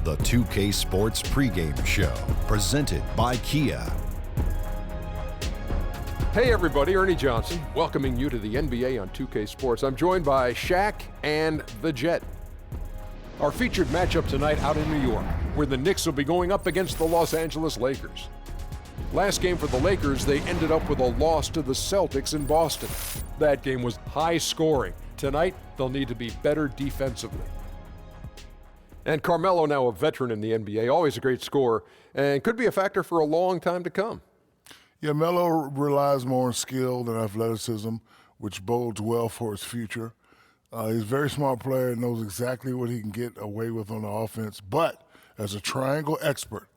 The 2K Sports Pregame Show, presented by Kia. Hey everybody, Ernie Johnson, welcoming you to the NBA on 2K Sports. I'm joined by Shaq and the Jet. Our featured matchup tonight out in New York, where the Knicks will be going up against the Los Angeles Lakers. Last game for the Lakers, they ended up with a loss to the Celtics in Boston. That game was high scoring. Tonight, they'll need to be better defensively. And Carmelo, now a veteran in the NBA, always a great scorer, and could be a factor for a long time to come. Yeah, Melo relies more on skill than athleticism, which bodes well for his future. He's a very smart player and knows exactly what he can get away with on the offense. But as a triangle expert,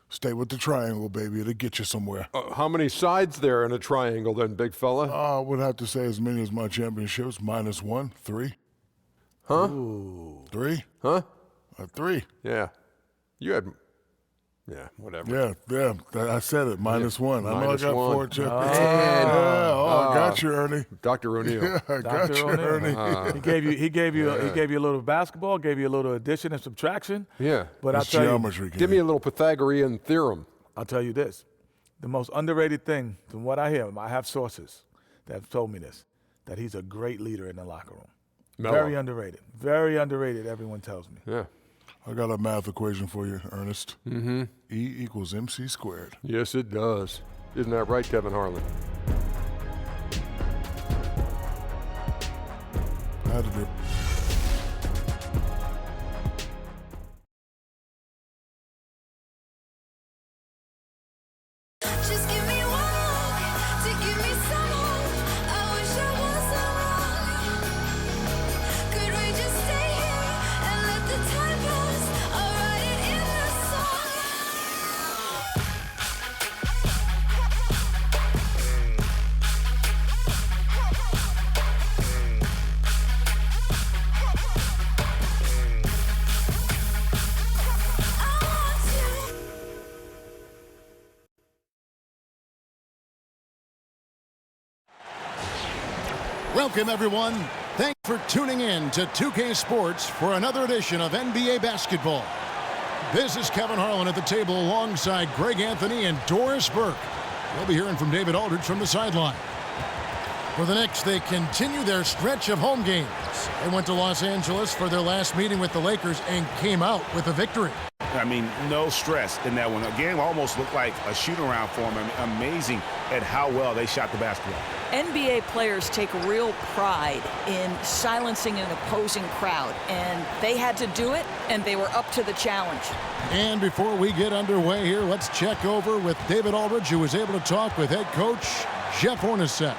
stay with the triangle, baby. It'll get you somewhere. How many sides there in a triangle then, big fella? I would have to say as many as my championships, -1, 3. Huh? Ooh. 3. Huh? 3. Yeah. You had, whatever. Yeah, I said it, -1. I know I got 4 championships. I got you, Ernie. Dr. O'Neal. Yeah, I got you, Ernie. He gave you a little basketball, gave you a little addition and subtraction. Yeah. But I'll tell geometry. Give me a little Pythagorean theorem. I'll tell you this. The most underrated thing, from what I hear, I have sources that have told me this, that he's a great leader in the locker room. Melo. Very underrated. Very underrated, everyone tells me. Yeah. I got a math equation for you, Ernest. Mm-hmm. E = MC squared. Yes, it does. Isn't that right, Kevin Harlan? I had to do. Just give me one to give me some hope. I wish I wasn't wrong. Could we just stay here and let the time pass? I'll write it in the song. Welcome, everyone. Thanks for tuning in to 2K Sports for another edition of NBA Basketball. This is Kevin Harlan at the table alongside Greg Anthony and Doris Burke. We'll be hearing from David Aldridge from the sideline. For the Knicks, they continue their stretch of home games. They went to Los Angeles for their last meeting with the Lakers and came out with a victory. I mean, no stress in that one. The game almost looked like a shoot-around for them. I mean, amazing at how well they shot the basketball. NBA players take real pride in silencing an opposing crowd, and they had to do it, and they were up to the challenge. And before we get underway here, let's check over with David Aldridge, who was able to talk with head coach Jeff Hornacek.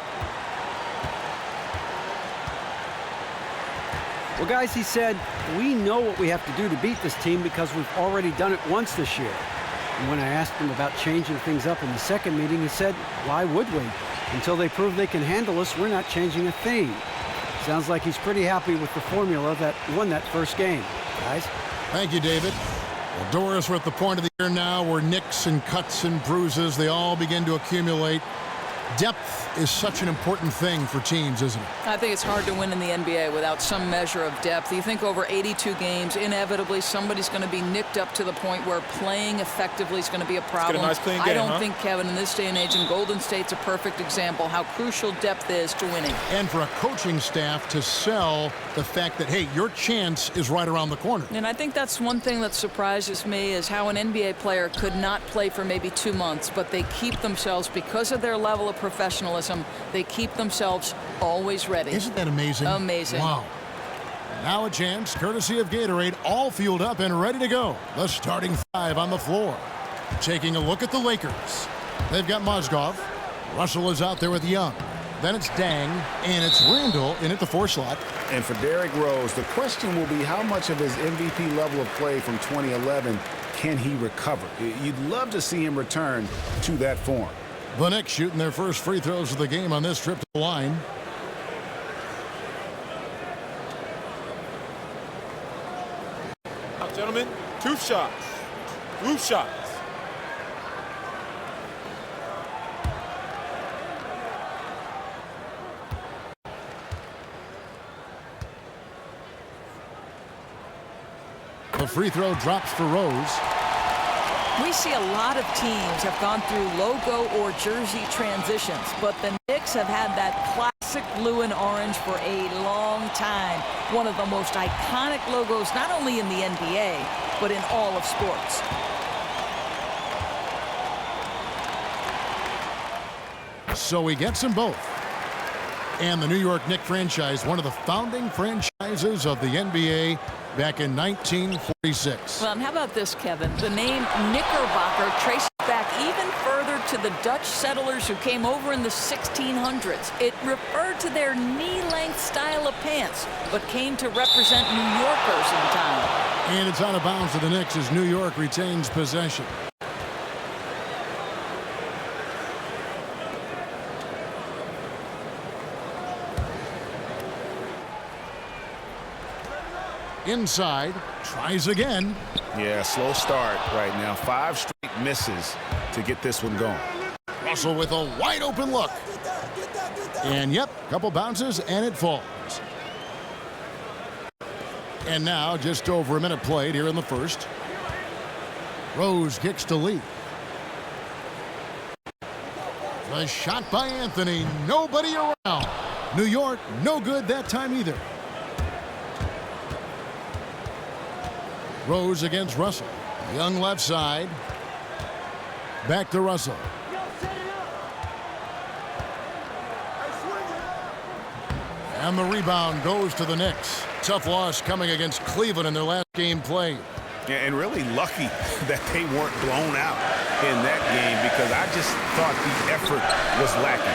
Well, guys, he said, we know what we have to do to beat this team because we've already done it once this year. And when I asked him about changing things up in the second meeting, he said, why would we? Until they prove they can handle us, we're not changing a thing. Sounds like he's pretty happy with the formula that won that first game. Guys? Thank you, David. Well, Doris, we're at the point of the year now where nicks and cuts and bruises, they all begin to accumulate. Depth is such an important thing for teams, isn't it? I think it's hard to win in the NBA without some measure of depth. You think over 82 games, inevitably somebody's going to be nicked up to the point where playing effectively is going to be a problem. Nice clean game, I don't think, Kevin, in this day and age, and Golden State's a perfect example how crucial depth is to winning. And for a coaching staff to sell the fact that, hey, your chance is right around the corner. And I think that's one thing that surprises me is how an NBA player could not play for maybe 2 months, but they keep themselves, because of their level of professionalism, they keep themselves always ready. Isn't that amazing? Amazing. Wow. Now a chance, courtesy of Gatorade, all fueled up and ready to go. The starting 5 on the floor. Taking a look at the Lakers. They've got Mozgov. Russell is out there with Young. Then it's Dang, and it's Randall in at the 4 slot. And for Derrick Rose, the question will be how much of his MVP level of play from 2011 can he recover? You'd love to see him return to that form. The Knicks shooting their first free throws of the game on this trip to the line. Now, gentlemen, 2 shots. 2 shots. The free throw drops for Rose. We see a lot of teams have gone through logo or jersey transitions, but the Knicks have had that classic blue and orange for a long time. One of the most iconic logos, not only in the NBA, but in all of sports. So he gets them both. And the New York Knicks franchise, one of the founding franchises of the NBA back in 1946. Well, and how about this, Kevin? The name Knickerbocker traces back even further to the Dutch settlers who came over in the 1600s. It referred to their knee-length style of pants, but came to represent New Yorkers in time. And it's out of bounds to the Knicks as New York retains possession. Inside, tries again. Yeah, slow start right now. 5 straight misses to get this one going. Russell with a wide open look. And yep, couple bounces and it falls. And now just over a minute played here in the first. Rose kicks to Lee. The shot by Anthony. Nobody around. New York, no good that time either. Rose against Russell. Young left side. Back to Russell. And the rebound goes to the Knicks. Tough loss coming against Cleveland in their last game played. Yeah, and really lucky that they weren't blown out in that game because I just thought the effort was lacking.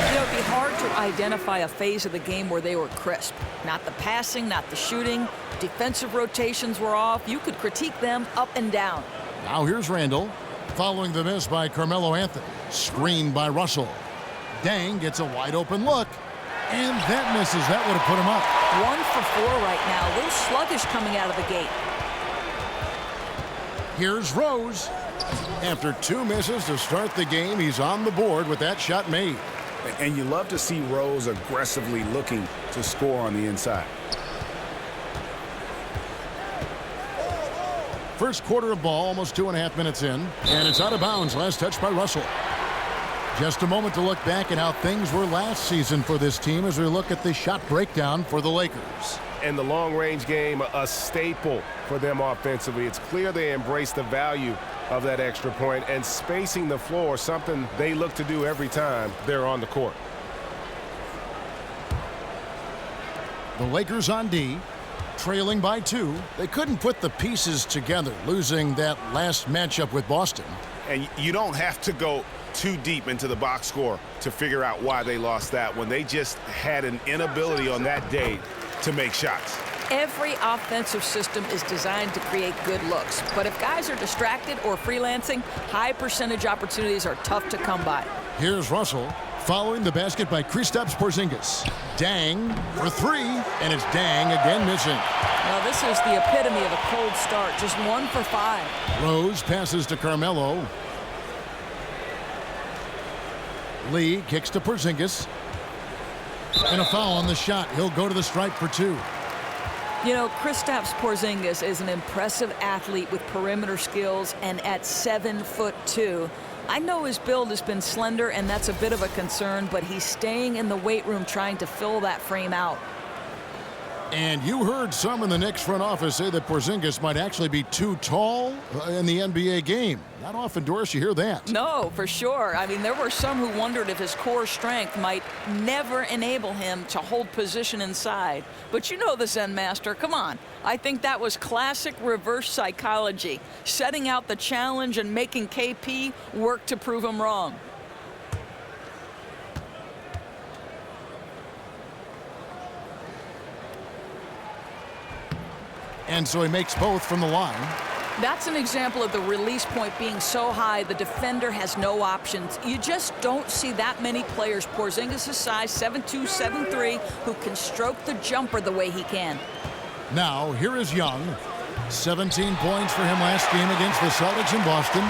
You know, it'd be hard to identify a phase of the game where they were crisp. Not the passing, not the shooting. Defensive rotations were off. You could critique them up and down. Now here's Randall. Following the miss by Carmelo Anthony. Screened by Russell. Dang gets a wide open look. And that misses. That would have put him up. 1 for 4 right now. A little sluggish coming out of the gate. Here's Rose. After 2 misses to start the game, he's on the board with that shot made. And you love to see Rose aggressively looking to score on the inside. First quarter of ball, almost 2.5 minutes in. And it's out of bounds. Last touch by Russell. Just a moment to look back at how things were last season for this team as we look at the shot breakdown for the Lakers. And the long-range game, a staple for them offensively. It's clear they embrace the value of that extra point and spacing the floor, something they look to do every time they're on the court. The Lakers on D, trailing by 2. They couldn't put the pieces together, losing that last matchup with Boston. And you don't have to go too deep into the box score to figure out why they lost that one. They just had an inability on that day to make shots. Every offensive system is designed to create good looks. But if guys are distracted or freelancing, high percentage opportunities are tough to come by. Here's Russell following the basket by Kristaps Porzingis. Dang for 3, and it's Dang again missing. Now this is the epitome of a cold start. Just 1 for 5. Rose passes to Carmelo. Lee kicks to Porzingis. And a foul on the shot. He'll go to the stripe for 2. You know, Kristaps Porzingis is an impressive athlete with perimeter skills, and at 7'2". I know his build has been slender, and that's a bit of a concern, but he's staying in the weight room trying to fill that frame out. And you heard some in the Knicks front office say that Porzingis might actually be too tall in the NBA game. Not often, Doris, you hear that. No, for sure. I mean, there were some who wondered if his core strength might never enable him to hold position inside. But you know the Zen Master. Come on. I think that was classic reverse psychology, setting out the challenge and making KP work to prove him wrong. And so he makes both from the line. That's an example of the release point being so high the defender has no options. You just don't see that many players Porzingis' size, 7'2", 7'3", who can stroke the jumper the way he can. Now, here is Young. 17 points for him last game against the Celtics in Boston.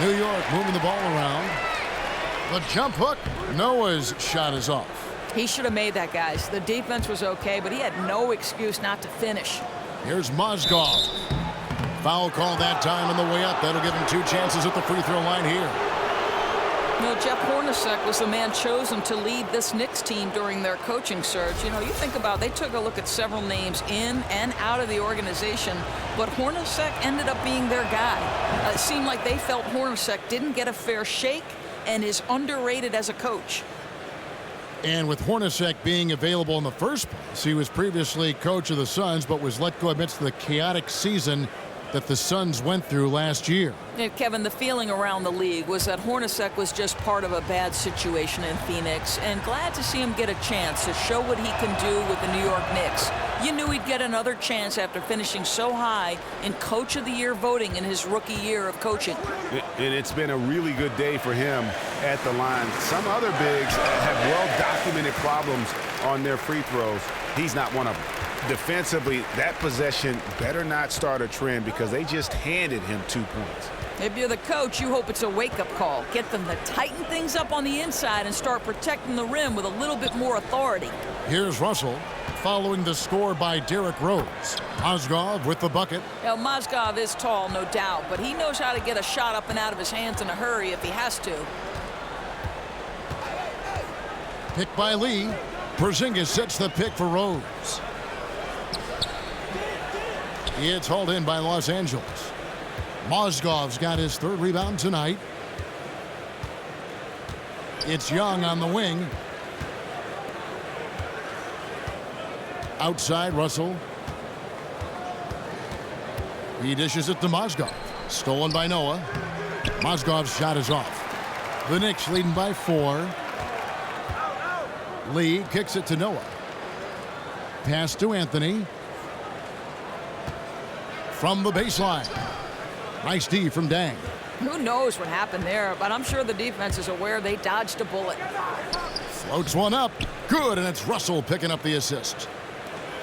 New York moving the ball around. The jump hook. Noah's shot is off. He should have made that, guys. The defense was okay, but he had no excuse not to finish. Here's Mozgov. Foul call that time on the way up. That'll give him 2 chances at the free throw line here. You know, Jeff Hornacek was the man chosen to lead this Knicks team during their coaching search. You know, you think about it, they took a look at several names in and out of the organization, but Hornacek ended up being their guy. It seemed like they felt Hornacek didn't get a fair shake and is underrated as a coach. And with Hornacek being available in the first place, he was previously coach of the Suns, but was let go amidst the chaotic season that the Suns went through last year. Yeah, Kevin, the feeling around the league was that Hornacek was just part of a bad situation in Phoenix, and glad to see him get a chance to show what he can do with the New York Knicks. You knew he'd get another chance after finishing so high in Coach of the Year voting in his rookie year of coaching. And it's been a really good day for him at the line. Some other bigs have well-documented problems on their free throws. He's not one of them. Defensively, that possession better not start a trend because they just handed him 2 points. If you're the coach, you hope it's a wake-up call. Get them to tighten things up on the inside and start protecting the rim with a little bit more authority. Here's Russell following the score by Derrick Rose. Mozgov with the bucket. Now, Mozgov is tall, no doubt, but he knows how to get a shot up and out of his hands in a hurry if he has to. Pick by Lee. Porzingis sets the pick for Rose. It's hauled in by Los Angeles. Mozgov's got his 3rd rebound tonight. It's Young on the wing. Outside, Russell. He dishes it to Mozgov. Stolen by Noah. Mozgov's shot is off. The Knicks leading by 4. Lee kicks it to Noah. Pass to Anthony. From the baseline. Nice D from Dang. Who knows what happened there, but I'm sure the defense is aware they dodged a bullet. Floats one up. Good, and it's Russell picking up the assist.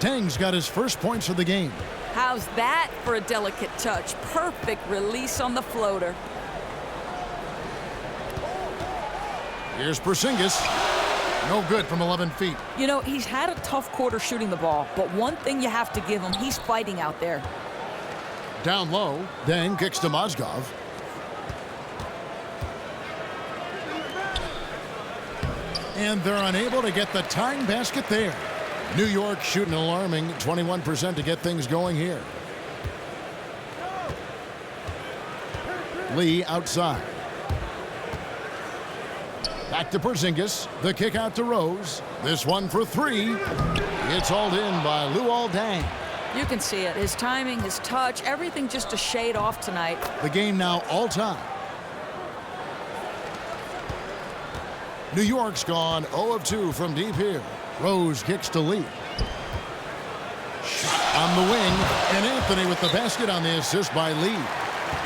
Dang's got his first points of the game. How's that for a delicate touch? Perfect release on the floater. Here's Porzingis. No good from 11 feet. You know, he's had a tough quarter shooting the ball, but one thing you have to give him, he's fighting out there. Down low, Dang kicks to Mozgov. And they're unable to get the tying basket there. New York shooting an alarming 21% to get things going here. Lee outside. Back to Porzingis. The kick out to Rose. This one for 3. It's hauled in by Luol Deng. You can see it. His timing, his touch, everything just a shade off tonight. The game now all time. New York's gone 0 of 2 from deep here. Rose kicks to Lee. Shot on the wing, and Anthony with the basket on the assist by Lee.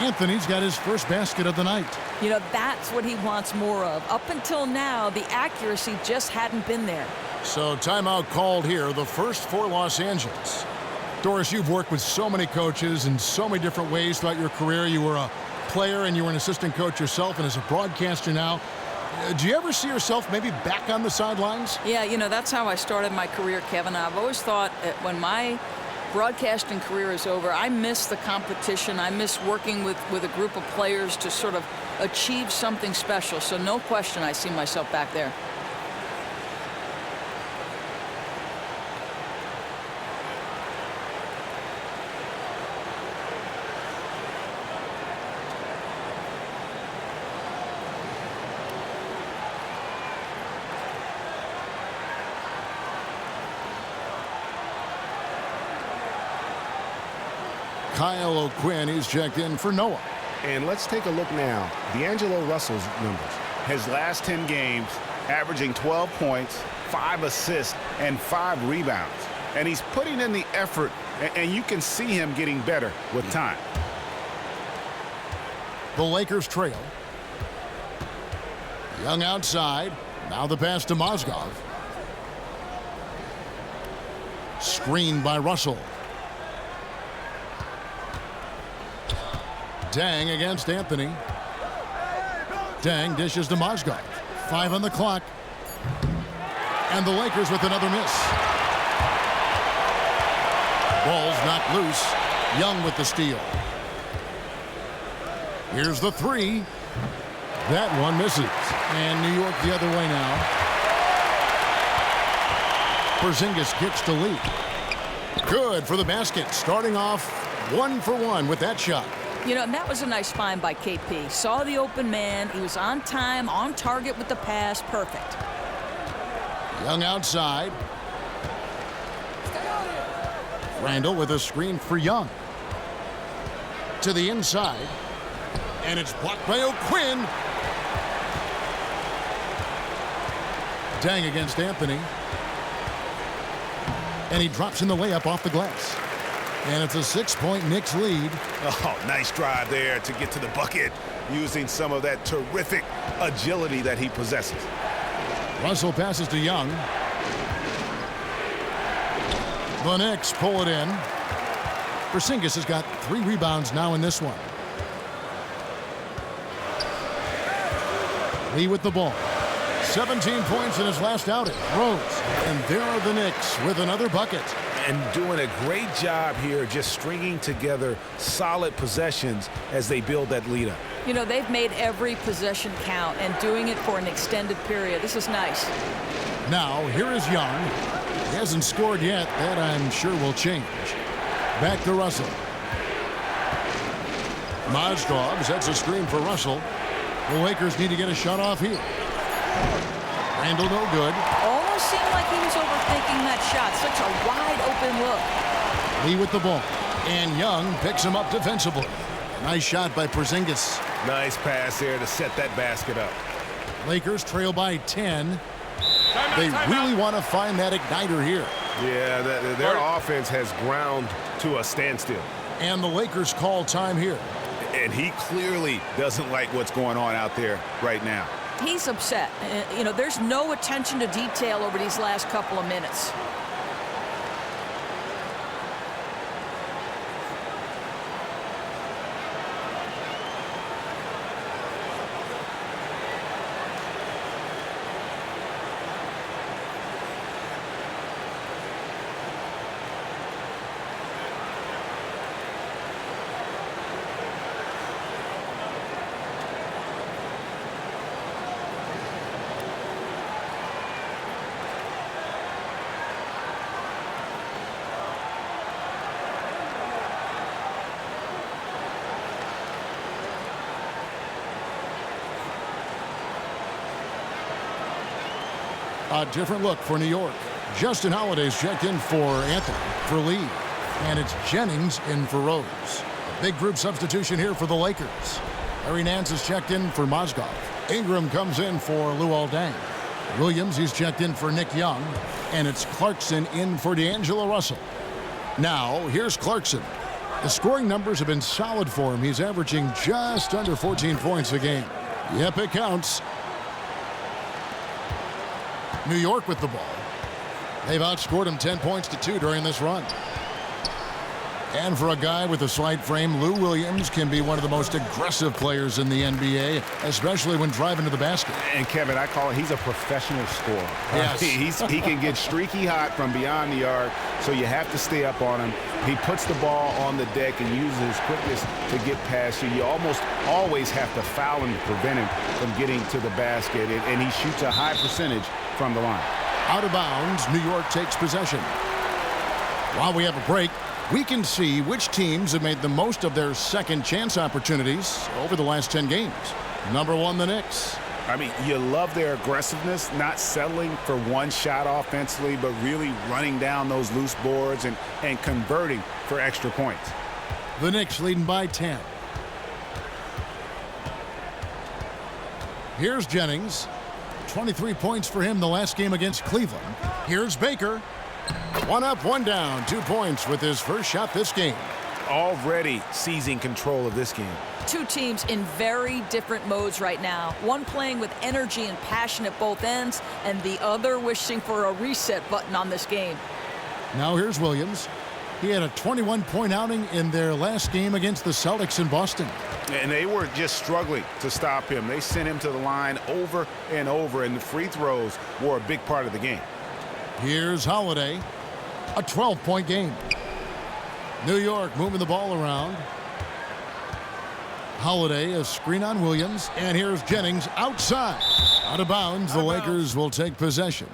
Anthony's got his first basket of the night. You know, that's what he wants more of. Up until now, the accuracy just hadn't been there. So timeout called here, the first for Los Angeles. Doris, you've worked with so many coaches in so many different ways throughout your career. You were a player and you were an assistant coach yourself, and as a broadcaster now, do you ever see yourself maybe back on the sidelines? Yeah, you know, that's how I started my career, Kevin. I've always thought that when my broadcasting career is over, I miss the competition. I miss working with a group of players to sort of achieve something special. So no question I see myself back there. Kyle O'Quinn is checked in for Noah. And let's take a look now. D'Angelo Russell's numbers. His last 10 games, averaging 12 points, 5 assists, and 5 rebounds. And he's putting in the effort, and you can see him getting better with time. The Lakers trail. Young outside. Now the pass to Mozgov. Screened by Russell. Dang against Anthony. Dang dishes to Mozgov. 5 on the clock. And the Lakers with another miss. Ball's knocked loose. Young with the steal. Here's the three. That one misses. And New York the other way now. Porzingis gets to lead. Good for the basket. Starting off 1 for 1 with that shot. You know, and that was a nice find by KP. Saw the open man. He was on time, on target with the pass. Perfect. Young outside. Randall with a screen for Young. To the inside. And it's blocked by O'Quinn. Dang against Anthony. And he drops in the layup off the glass. And it's a 6-point Knicks lead. Oh, nice drive there to get to the bucket using some of that terrific agility that he possesses. Russell passes to Young. The Knicks pull it in. Porzingis has got 3 rebounds now in this one. Lee with the ball. 17 points in his last outing. Rose. And there are the Knicks with another bucket. And doing a great job here just stringing together solid possessions as they build that lead up. You know, they've made every possession count and doing it for an extended period. This is nice. Now, here is Young. He hasn't scored yet. That, I'm sure, will change. Back to Russell. Mozgov sets a screen for Russell. The Lakers need to get a shot off here. Randall no good. Almost seemed like he was overthinking that shot. Such a wide open look. Lee with the ball. And Young picks him up defensively. Nice shot by Porzingis. Nice pass there to set that basket up. Lakers trail by 10. They really want to find that igniter here. Yeah, their offense has ground to a standstill. And the Lakers call time here. And he clearly doesn't like what's going on out there right now. He's upset. You know, there's no attention to detail over these last couple of minutes. A different look for New York. Justin Holiday's checked in for Anthony, for Lee. And it's Jennings in for Rose. A big group substitution here for the Lakers. Larry Nance is checked in for Mozgov. Ingram comes in for Luol Deng. Williams, he's checked in for Nick Young. And it's Clarkson in for D'Angelo Russell. Now, here's Clarkson. The scoring numbers have been solid for him. He's averaging just under 14 points a game. Yep, it counts. New York with the ball. They've outscored him 10 points to 2 during this run. And for a guy with a slight frame, Lou Williams can be one of the most aggressive players in the NBA, especially when driving to the basket. And Kevin, I call it, he's a professional scorer. Yes. He can get streaky hot from beyond the arc, so you have to stay up on him. He puts the ball on the deck and uses his quickness to get past you. You almost always have to foul him to prevent him from getting to the basket, and he shoots a high percentage from the line. Out of bounds, New York takes possession. While we have a break, we can see which teams have made the most of their second chance opportunities over the last 10 games. Number 1, the Knicks. I mean, you love their aggressiveness, not settling for one shot offensively, but really running down those loose boards and converting for extra points. The Knicks leading by 10. Here's Jennings. 23 points for him the last game against Cleveland. Here's Baker. 1 up, 1 down. 2 points with his first shot this game. Already seizing control of this game. Two teams in very different modes right now. One playing with energy and passion at both ends, and the other wishing for a reset button on this game. Now here's Williams. He had a 21-point outing in their last game against the Celtics in Boston. And they were just struggling to stop him. They sent him to the line over and over, and the free throws were a big part of the game. Here's Holiday. A 12-point game. New York moving the ball around. Holiday, a screen on Williams. And here's Jennings outside. Out of bounds. The Lakers will take possession.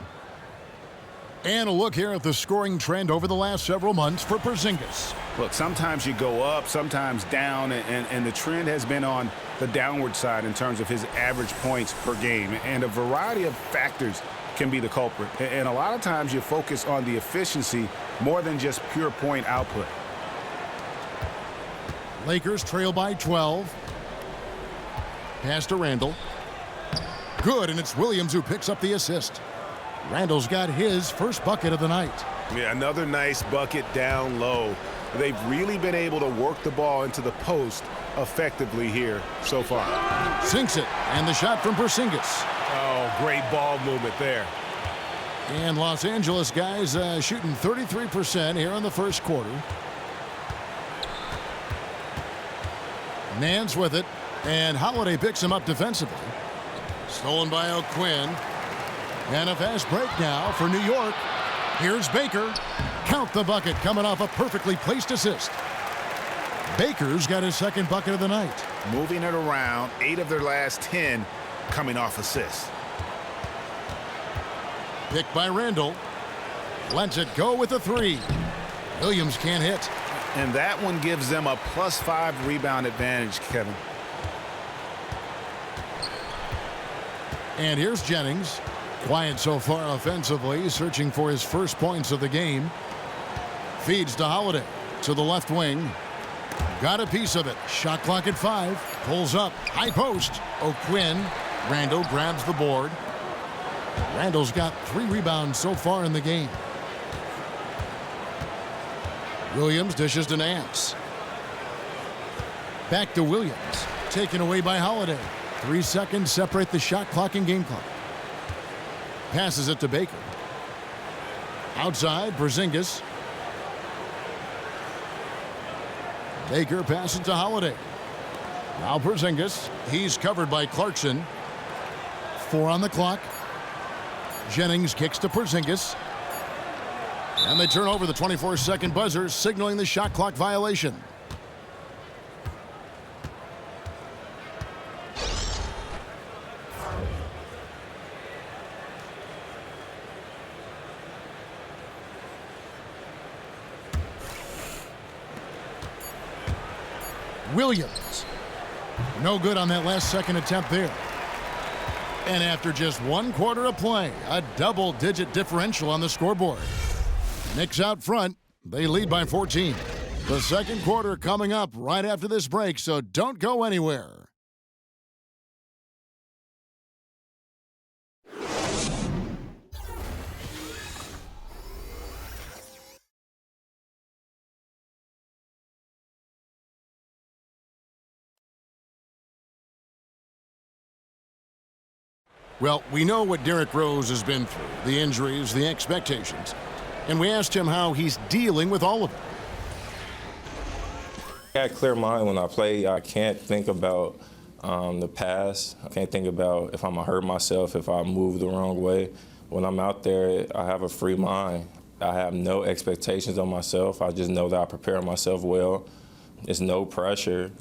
And a look here at the scoring trend over the last several months for Porzingis. Look, sometimes you go up, sometimes down, and the trend has been on the downward side in terms of his average points per game. And a variety of factors can be the culprit. And a lot of times you focus on the efficiency more than just pure point output. Lakers trail by 12. Pass to Randall. Good, and it's Williams who picks up the assist. Randall's got his first bucket of the night. Yeah, another nice bucket down low. They've really been able to work the ball into the post effectively here so far. Sinks it, and the shot from Porzingis. Oh, great ball movement there. And Los Angeles guys shooting 33% here in the first quarter. Nance with it, and Holiday picks him up defensively. Stolen by O'Quinn. And a fast break now for New York. Here's Baker. Count the bucket coming off a perfectly placed assist. Baker's got his second bucket of the night. Moving it around, 8 of their last 10 coming off assists. Picked by Randall. Lets it go with a 3. Williams can't hit. And that one gives them a +5 rebound advantage, Kevin. And here's Jennings. Quiet so far offensively, searching for his first points of the game. Feeds to Holiday to the left wing. Got a piece of it. Shot clock at 5. Pulls up. High post. O'Quinn. Randall grabs the board. Randall's got 3 rebounds so far in the game. Williams dishes to Nance. Back to Williams. Taken away by Holiday. 3 seconds separate the shot clock and game clock. Passes it to Baker. Outside, Porzingis. Baker passes to Holiday. Now Porzingis. He's covered by Clarkson. 4 on the clock. Jennings kicks to Porzingis. And they turn over the 24-second buzzer, signaling the shot clock violation. Williams. No good on that last second attempt there. And after just 1 quarter of play, a double-digit differential on the scoreboard. Knicks out front. They lead by 14. The second quarter coming up right after this break, so don't go anywhere. Well, we know what Derrick Rose has been through, the injuries, the expectations. And we asked him how he's dealing with all of it. I got a clear mind when I play. I can't think about the past. I can't think about if I'm going to hurt myself, if I move the wrong way. When I'm out there, I have a free mind. I have no expectations on myself. I just know that I prepare myself well. There's no pressure.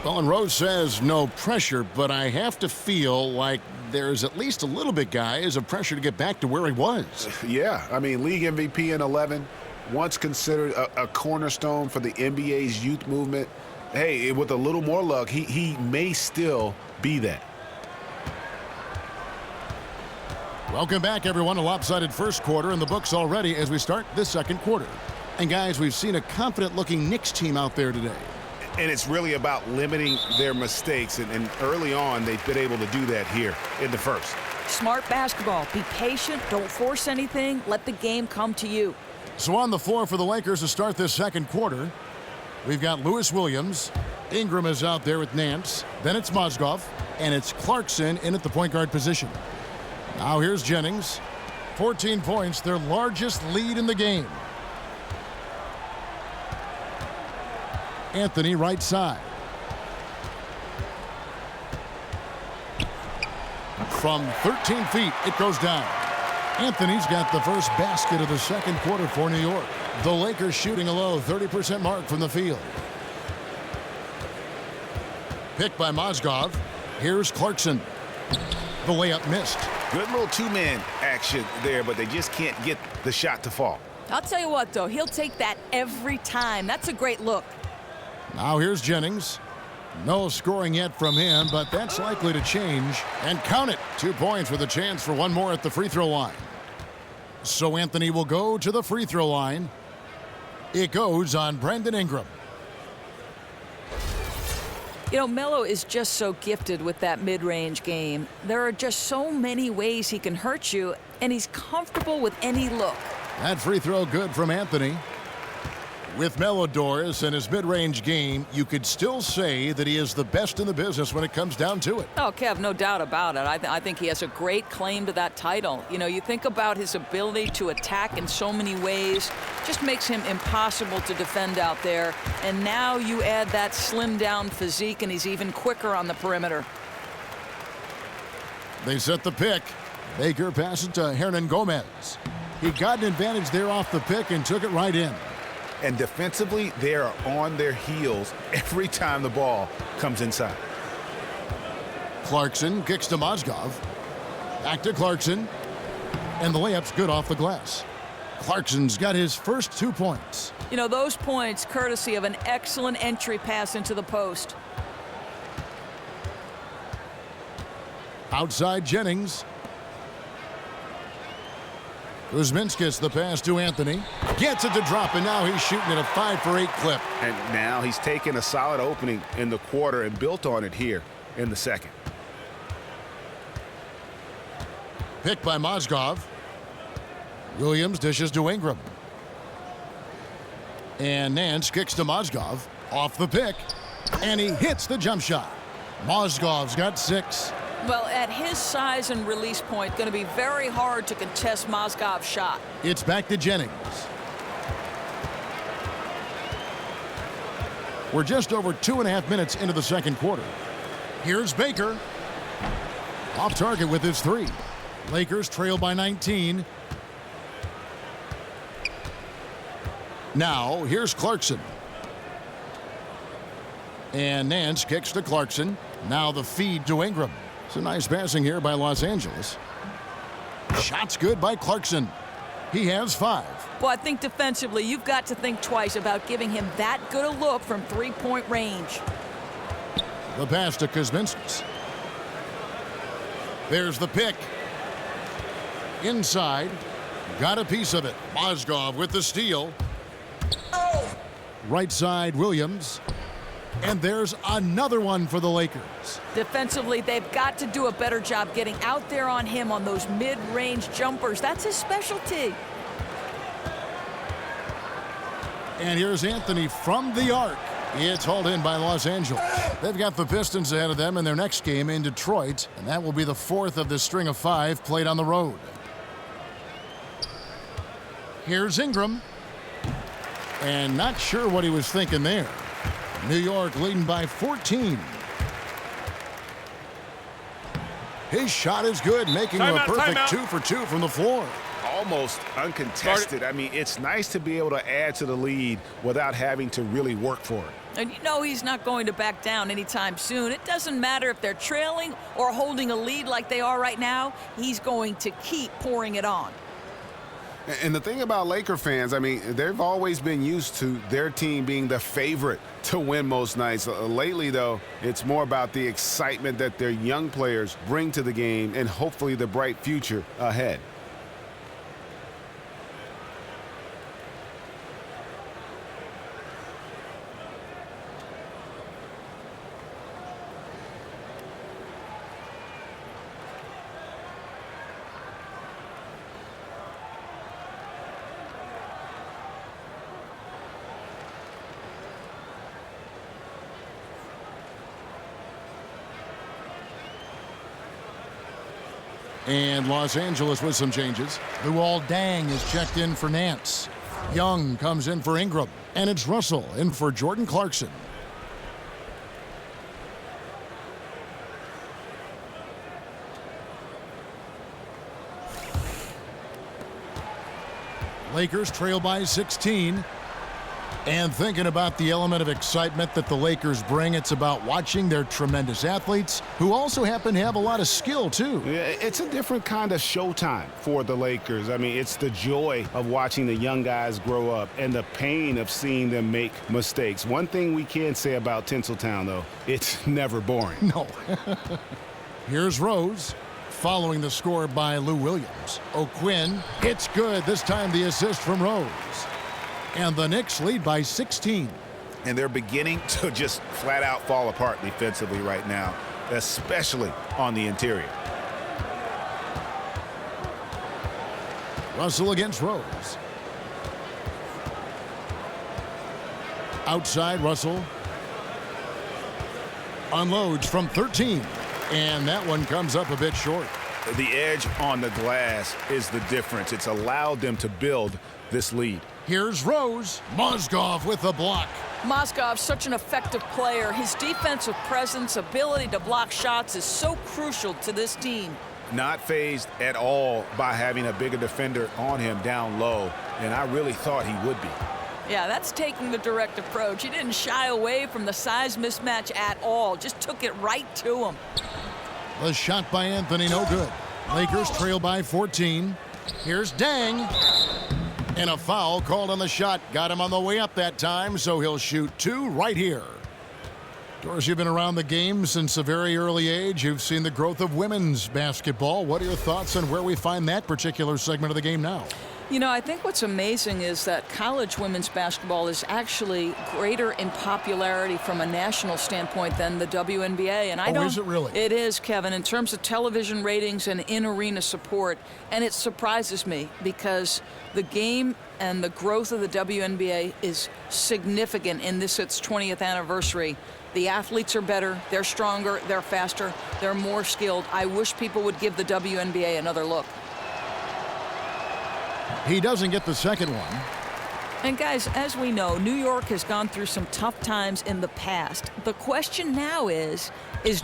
Well, and Rose says no pressure, but I have to feel like there's at least a little bit, guys, of pressure to get back to where he was. Yeah, I mean, league MVP in 11, once considered a cornerstone for the NBA's youth movement. Hey, with a little more luck, he may still be that. Welcome back, everyone. A lopsided first quarter in the books already as we start this second quarter. And, guys, we've seen a confident-looking Knicks team out there today. And it's really about limiting their mistakes. And early on, they've been able to do that here in the first. Smart basketball. Be patient. Don't force anything. Let the game come to you. So on the floor for the Lakers to start this second quarter, we've got Lewis Williams. Ingram is out there with Nance. Then it's Mozgov. And it's Clarkson in at the point guard position. Now here's Jennings. 14 points, their largest lead in the game. Anthony right side. From 13 feet, it goes down. Anthony's got the first basket of the second quarter for New York. The Lakers shooting a low 30% mark from the field. Picked by Mozgov. Here's Clarkson. The layup missed. Good little two-man action there, but they just can't get the shot to fall. I'll tell you what, though, he'll take that every time. That's a great look. Now here's Jennings. No scoring yet from him, but that's likely to change. And count it. 2 points with a chance for one more at the free throw line. So Anthony will go to the free throw line. It goes on Brandon Ingram. You know, Melo is just so gifted with that mid-range game. There are just so many ways he can hurt you, and he's comfortable with any look. That free throw good from Anthony. With Melo Doris and his mid-range game, you could still say that he is the best in the business when it comes down to it. Oh, Kev, no doubt about it. I think he has a great claim to that title. You know, you think about his ability to attack in so many ways, just makes him impossible to defend out there. And now you add that slimmed-down physique, and he's even quicker on the perimeter. They set the pick. Baker passes to Hernan Gomez. He got an advantage there off the pick and took it right in. And defensively, they are on their heels every time the ball comes inside. Clarkson kicks to Mozgov. Back to Clarkson. And the layup's good off the glass. Clarkson's got his first 2 points. You know, those points courtesy of an excellent entry pass into the post. Outside Jennings. Kuzminskis the pass to Anthony. Gets it to drop, and now he's shooting at a 5 for 8 clip. And now he's taken a solid opening in the quarter and built on it here in the second. Picked by Mozgov. Williams dishes to Ingram. And Nance kicks to Mozgov. Off the pick. And he hits the jump shot. Mozgov's got 6. Well, at his size and release point, going to be very hard to contest Mozgov's shot. It's back to Jennings. We're just over 2.5 minutes into the second quarter. Here's Baker. Off target with his 3. Lakers trail by 19. Now, here's Clarkson. And Nance kicks to Clarkson. Now the feed to Ingram. It's a nice passing here by Los Angeles. Shots good by Clarkson. He has 5. Well, I think defensively, you've got to think twice about giving him that good a look from three-point range. The pass to Kuzminskis. There's the pick. Inside. Got a piece of it. Mozgov with the steal. Right side, Williams. And there's another one for the Lakers. Defensively, they've got to do a better job getting out there on him on those mid-range jumpers. That's his specialty. And here's Anthony from the arc. It's hauled in by Los Angeles. They've got the Pistons ahead of them in their next game in Detroit, and that will be the 4th of the string of 5 played on the road. Here's Ingram. And not sure what he was thinking there. New York leading by 14. His shot is good, making him a perfect 2 for 2 from the floor. Almost uncontested. I mean, it's nice to be able to add to the lead without having to really work for it. And you know he's not going to back down anytime soon. It doesn't matter if they're trailing or holding a lead like they are right now. He's going to keep pouring it on. And the thing about Laker fans, I mean, they've always been used to their team being the favorite to win most nights. Lately, though, it's more about the excitement that their young players bring to the game and hopefully the bright future ahead. And Los Angeles with some changes. Luol Deng is checked in for Nance. Young comes in for Ingram. And it's Russell in for Jordan Clarkson. Lakers trail by 16. And thinking about the element of excitement that the Lakers bring, it's about watching their tremendous athletes who also happen to have a lot of skill, too. Yeah, it's a different kind of showtime for the Lakers. I mean, it's the joy of watching the young guys grow up and the pain of seeing them make mistakes. One thing we can say about Tinseltown, though, it's never boring. No. Here's Rose, following the score by Lou Williams. O'Quinn, it's good. This time the assist from Rose. And the Knicks lead by 16. And they're beginning to just flat out fall apart defensively right now, especially on the interior. Russell against Rose. Outside, Russell unloads from 13. And that one comes up a bit short. The edge on the glass is the difference. It's allowed them to build this lead. Here's Rose. Mozgov with the block. Mozgov's such an effective player. His defensive presence, ability to block shots is so crucial to this team. Not fazed at all by having a bigger defender on him down low, and I really thought he would be. Yeah, that's taking the direct approach. He didn't shy away from the size mismatch at all. Just took it right to him. The shot by Anthony, no good. Lakers trail by 14. Here's Dang. And a foul called on the shot. Got him on the way up that time, so he'll shoot two right here. Doris, you've been around the game since a very early age. You've seen the growth of women's basketball. What are your thoughts on where we find that particular segment of the game now? You know, I think what's amazing is that college women's basketball is actually greater in popularity from a national standpoint than the WNBA. And is it really? It is, Kevin, in terms of television ratings and in-arena support. And it surprises me because the game and the growth of the WNBA is significant in this its 20th anniversary. The athletes are better, they're stronger, they're faster, they're more skilled. I wish people would give the WNBA another look. He doesn't get the second one. And guys, as we know, New York has gone through some tough times in the past. The question now is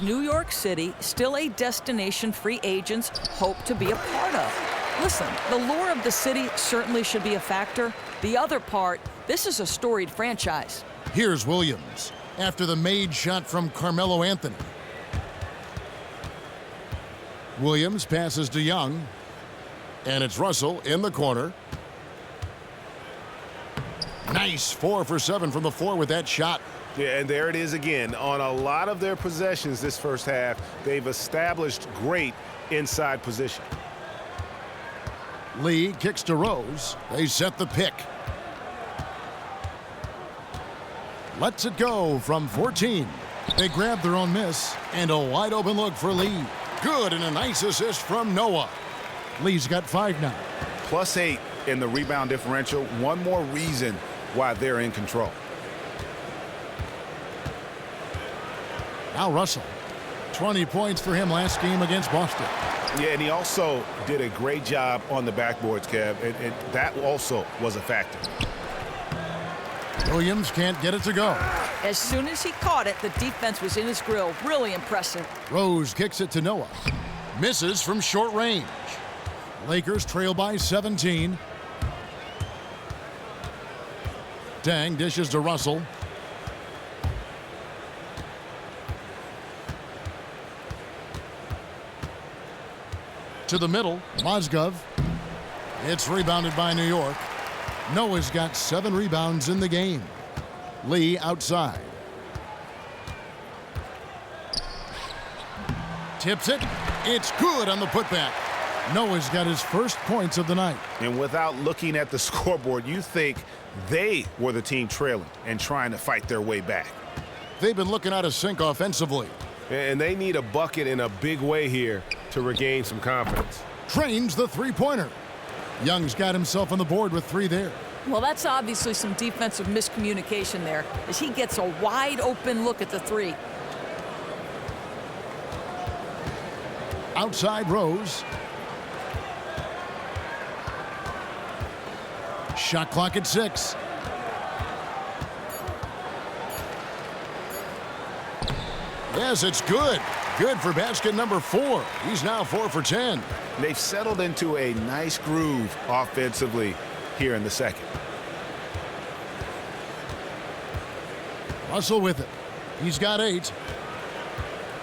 New York City still a destination free agents hope to be a part of? Listen, the lure of the city certainly should be a factor. The other part, this is a storied franchise. Here's Williams after the made shot from Carmelo Anthony. Williams passes to Young. And it's Russell in the corner. Nice 4 for 7 from the floor with that shot. Yeah, and there it is again. On a lot of their possessions this first half, they've established great inside position. Lee kicks to Rose. They set the pick. Lets it go from 14. They grab their own miss. And a wide open look for Lee. Good, and a nice assist from Noah. Lee's got 5 now. +8 in the rebound differential. One more reason why they're in control. Now Russell. 20 points for him last game against Boston. Yeah, and he also did a great job on the backboards, Kev, and that also was a factor. Williams can't get it to go. As soon as he caught it, the defense was in his grill. Really impressive. Rose kicks it to Noah. Misses from short range. Lakers trail by 17. Dang dishes to Russell. To the middle, Mozgov. It's rebounded by New York. Noah's got 7 rebounds in the game. Lee outside. Tips it. It's good on the putback. Noah's got his first points of the night. And without looking at the scoreboard, you think they were the team trailing and trying to fight their way back. They've been looking out of sync offensively. And they need a bucket in a big way here to regain some confidence. Trains the three-pointer. Young's got himself on the board with 3 there. Well, that's obviously some defensive miscommunication there as he gets a wide open look at the 3. Outside Rose. Shot clock at 6. Yes, it's good. Good for basket number 4. He's now 4 for 10. They've settled into a nice groove offensively. here in the second. Russell with it. He's got 8.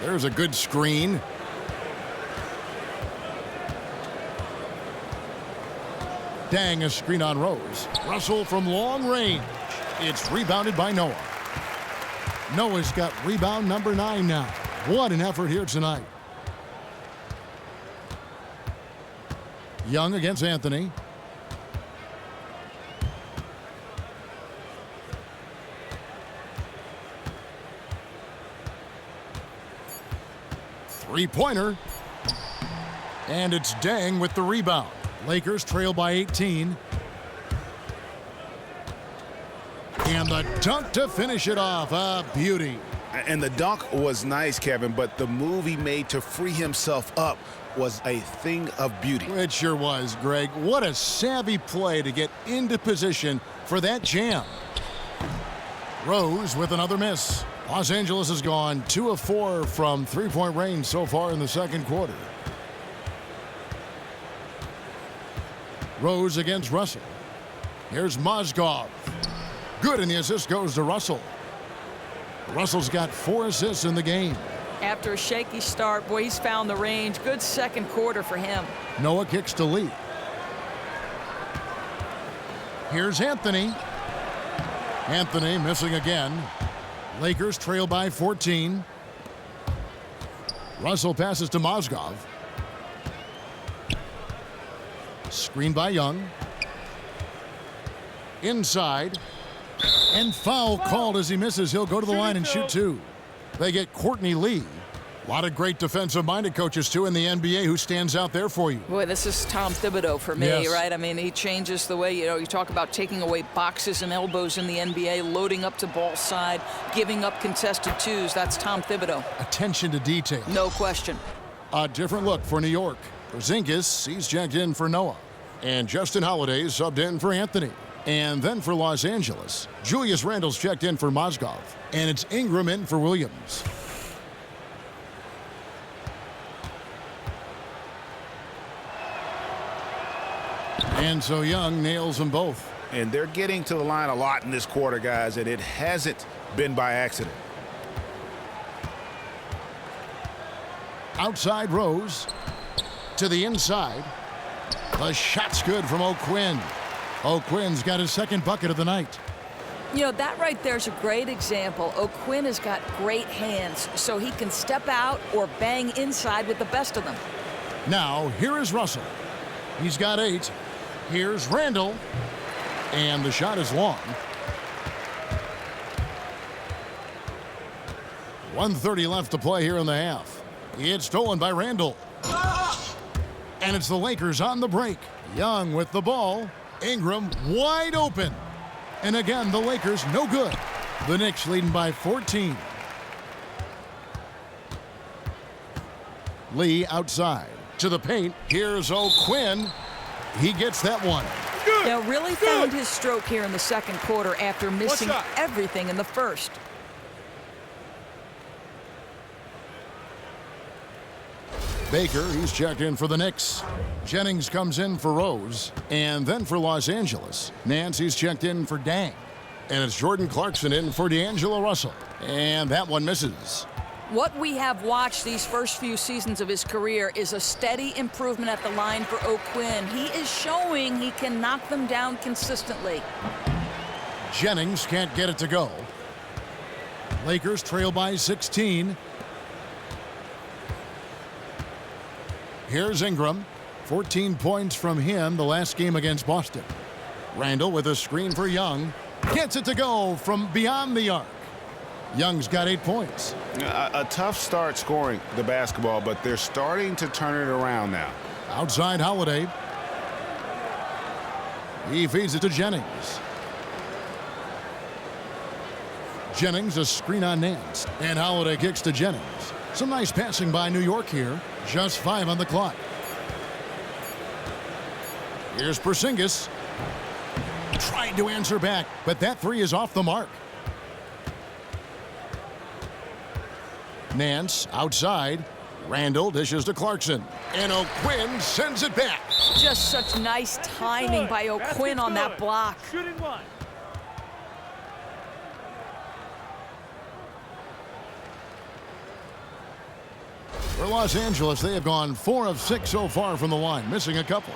There's a good screen. Dang, a screen on Rose. Russell from long range. It's rebounded by Noah. Noah's got rebound number 9 now. What an effort here tonight. Young against Anthony. Three-pointer. And it's Dang with the rebound. Lakers trail by 18. And the dunk to finish it off. A beauty. And the dunk was nice, Kevin, but the move he made to free himself up was a thing of beauty. It sure was, Greg. What a savvy play to get into position for that jam. Rose with another miss. Los Angeles has gone 2 of 4 from three-point range so far in the second quarter. Rose against Russell. Here's Mozgov. Good, and the assist goes to Russell. Russell's got 4 assists in the game. After a shaky start, boy, he's found the range. Good second quarter for him. Noah kicks to Lee. Here's Anthony. Anthony missing again. Lakers trail by 14. Russell passes to Mozgov. Screen by Young. Inside. And foul called as he misses. He'll go to the line and shoot 2. They get Courtney Lee. A lot of great defensive-minded coaches, too, in the NBA. Who stands out there for you? Boy, this is Tom Thibodeau for me, Yes. right? I mean, he changes the way, you talk about taking away boxes and elbows in the NBA, loading up to ball side, giving up contested 2s. That's Tom Thibodeau. Attention to detail. No question. A different look for New York. Porzingis, he's checked in for Noah. And Justin Holiday subbed in for Anthony. And then for Los Angeles, Julius Randle's checked in for Mozgov. And it's Ingram in for Williams. And so Young nails them both. And they're getting to the line a lot in this quarter, guys, and it hasn't been by accident. Outside Rose. To the inside. The shot's good from O'Quinn. O'Quinn's got his second bucket of the night. That right there is a great example. O'Quinn has got great hands, so he can step out or bang inside with the best of them. Now, here is Russell. He's got 8. Here's Randle. And the shot is long. 1:30 left to play here in the half. It's stolen by Randle. And it's the Lakers on the break. Young with the ball. Ingram wide open. And again, the Lakers no good. The Knicks leading by 14. Lee outside. To the paint. Here's O'Quinn. He gets that one. Really found his stroke here in the second quarter after missing everything in the first. Baker, he's checked in for the Knicks. Jennings comes in for Rose. And then for Los Angeles, Nancy's checked in for Dang. And it's Jordan Clarkson in for D'Angelo Russell. And that one misses. What we have watched these first few seasons of his career is a steady improvement at the line for O'Quinn. He is showing he can knock them down consistently. Jennings can't get it to go. Lakers trail by 16. Here's Ingram. 14 points from him the last game against Boston. Randle with a screen for Young. Gets it to go from beyond the arc. Young's got 8 points. A tough start scoring the basketball, but they're starting to turn it around now. Outside Holiday. He feeds it to Jennings. Jennings a screen on Nance. And Holiday kicks to Jennings. Some nice passing by New York here. Just 5 on the clock. Here's Porzingis. Tried to answer back, but that 3 is off the mark. Nance outside. Randle dishes to Clarkson. And O'Quinn sends it back. Just such nice timing by O'Quinn on that block. Shooting one. For Los Angeles, they have gone 4 of 6 so far from the line, missing a couple.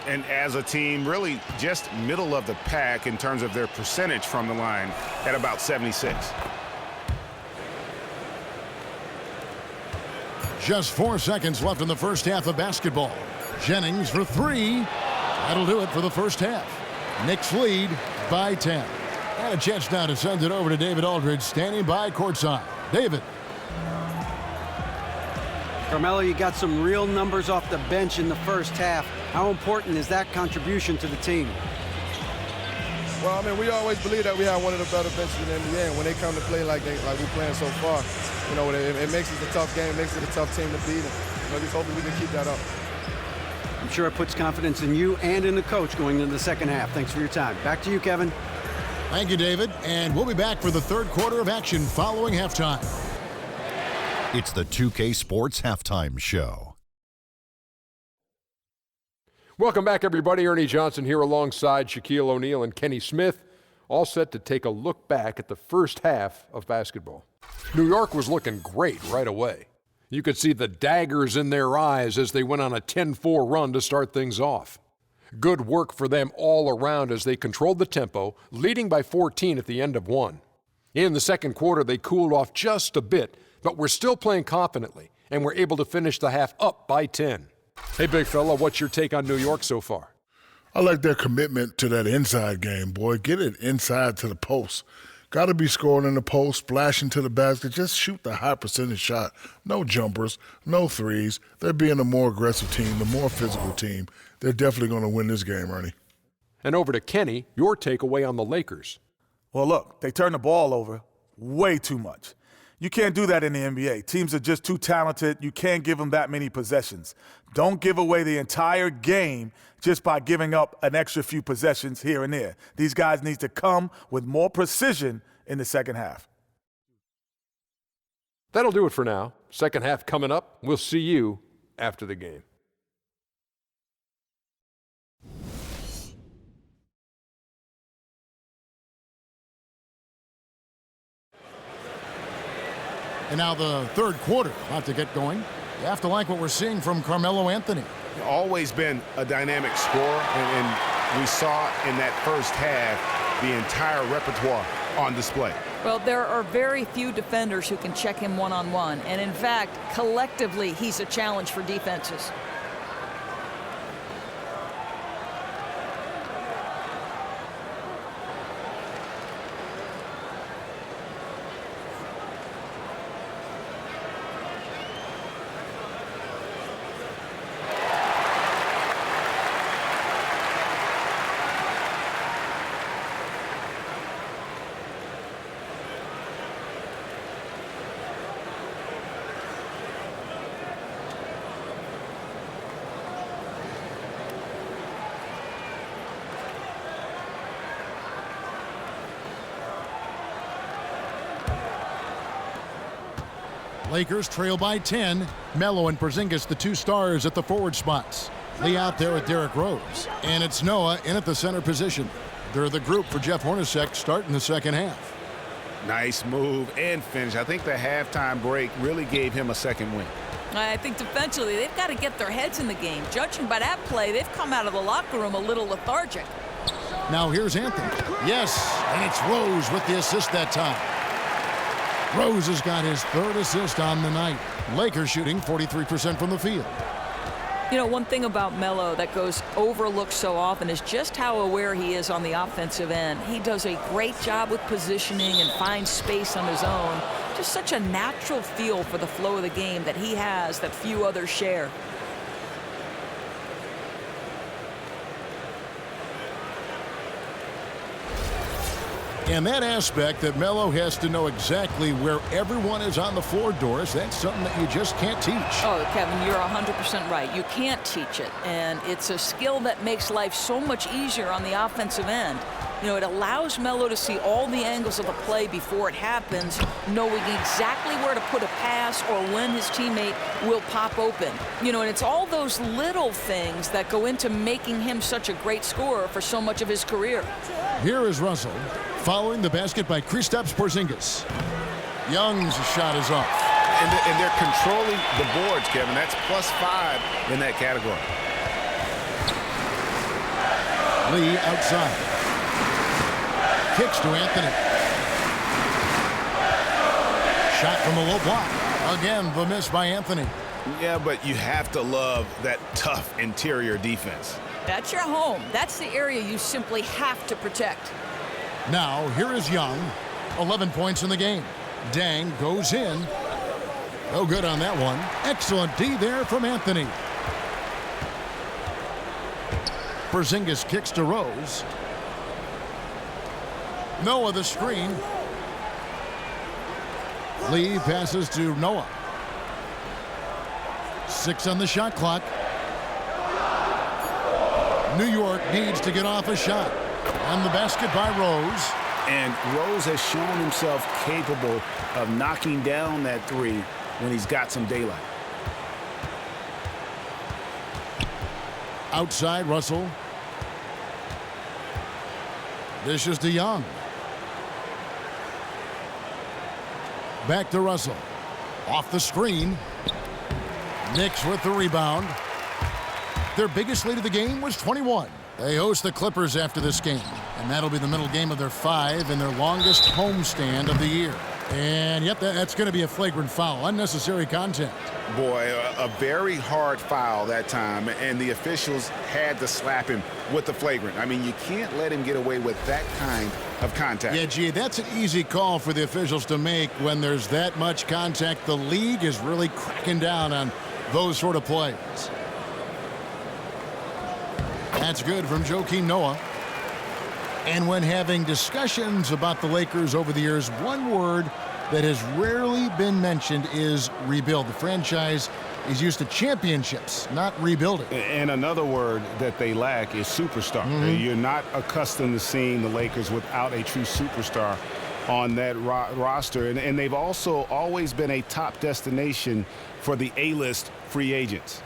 And as a team, really just middle of the pack in terms of their percentage from the line at about 76. Just 4 seconds left in the first half of basketball. Jennings for 3. That'll do it for the first half. Knicks lead by 10. And a chance now to send it over to David Aldridge, standing by courtside. David. Carmelo, you got some real numbers off the bench in the first half. How important is that contribution to the team? Well, I mean, we always believe that we have one of the better benches in the NBA, and when they come to play like we're playing so far, you know, it makes it a tough game, makes it a tough team to beat, and you know, just hoping we can keep that up. I'm sure it puts confidence in you and in the coach going into the second half. Thanks for your time. Back to you, Kevin. Thank you, David. And we'll be back for the third quarter of action following halftime. It's the 2K Sports Halftime Show. Welcome back, everybody. Ernie Johnson here alongside Shaquille O'Neal and Kenny Smith, all set to take a look back at the first half of basketball. New York was looking great right away. You could see the daggers in their eyes as they went on a 10-4 run to start things off. Good work for them all around as they controlled the tempo, leading by 14 at the end of one. In the second quarter, they cooled off just a bit, but were still playing confidently and were able to finish the half up by 10. Hey, big fella, what's your take on New York so far? I like their commitment to that inside game, boy. Get it inside to the post. Got to be scoring in the post, splashing to the basket. Just shoot the high percentage shot. No jumpers, no threes. They're being a more aggressive team, the more physical team. They're definitely going to win this game, Ernie. And over to Kenny, your takeaway on the Lakers. Well, look, they turn the ball over way too much. You can't do that in the NBA. Teams are just too talented. You can't give them that many possessions. Don't give away the entire game just by giving up an extra few possessions here and there. These guys need to come with more precision in the second half. That'll do it for now. Second half coming up. We'll see you after the game. And now the third quarter about to get going. You have to like what we're seeing from Carmelo Anthony. Always been a dynamic scorer, and we saw in that first half the entire repertoire on display. Well, there are very few defenders who can check him one-on-one, and in fact, collectively, he's a challenge for defenses. Lakers trail by 10. Melo and Porzingis, the two stars at the forward spots. Lee out there with Derrick Rose. And it's Noah in at the center position. They're the group for Jeff Hornacek starting the second half. Nice move and finish. I think the halftime break really gave him a second win. I think defensively, they've got to get their heads in the game. Judging by that play, they've come out of the locker room a little lethargic. Now here's Anthony. Yes, and it's Rose with the assist that time. Rose has got his third assist on the night. Lakers shooting 43% from the field. You know, one thing about Melo that goes overlooked so often is just how aware he is on the offensive end. He does a great job with positioning and finds space on his own. Just such a natural feel for the flow of the game that he has that few others share. And that aspect that Melo has to know exactly where everyone is on the floor, Doris, that's something that you just can't teach. Oh, Kevin, you're 100% right. You can't teach it. And it's a skill that makes life so much easier on the offensive end. You know, it allows Melo to see all the angles of the play before it happens, knowing exactly where to put a pass or when his teammate will pop open. You know, and it's all those little things that go into making him such a great scorer for so much of his career. Here is Russell following the basket by Kristaps Porzingis. Young's shot is off. And they're controlling the boards, Kevin. That's +5 in that category. Lee outside. Kicks to Anthony. Shot from the low block. Again, the miss by Anthony. Yeah, but you have to love that tough interior defense. That's your home. That's the area you simply have to protect. Now, here is Young. 11 points in the game. Dang goes in. No good on that one. Excellent D there from Anthony. Porzingis kicks to Rose. Noah the screen. Lee passes to Noah. 6 on the shot clock. New York needs to get off a shot. And the basket by Rose. And Rose has shown himself capable of knocking down that three when he's got some daylight. Outside Russell. Dishes to Young. Back to Russell. Off the screen. Knicks with the rebound. Their biggest lead of the game was 21. They host the Clippers after this game, and that'll be the middle game of their 5 and their longest homestand of the year. And yep, that's going to be a flagrant foul. Unnecessary contact. Boy, a very hard foul that time, and the officials had to slap him with the flagrant. I mean, you can't let him get away with that kind of contact. Yeah, gee, that's an easy call for the officials to make when there's that much contact. The league is really cracking down on those sort of plays. That's good from Joakim Noah. And when having discussions about the Lakers over the years, one word that has rarely been mentioned is rebuild. The franchise is used to championships, not rebuilding. And another word that they lack is superstar. You're not accustomed to seeing the Lakers without a true superstar on that roster. And they've also always been a top destination for the A-list free agents.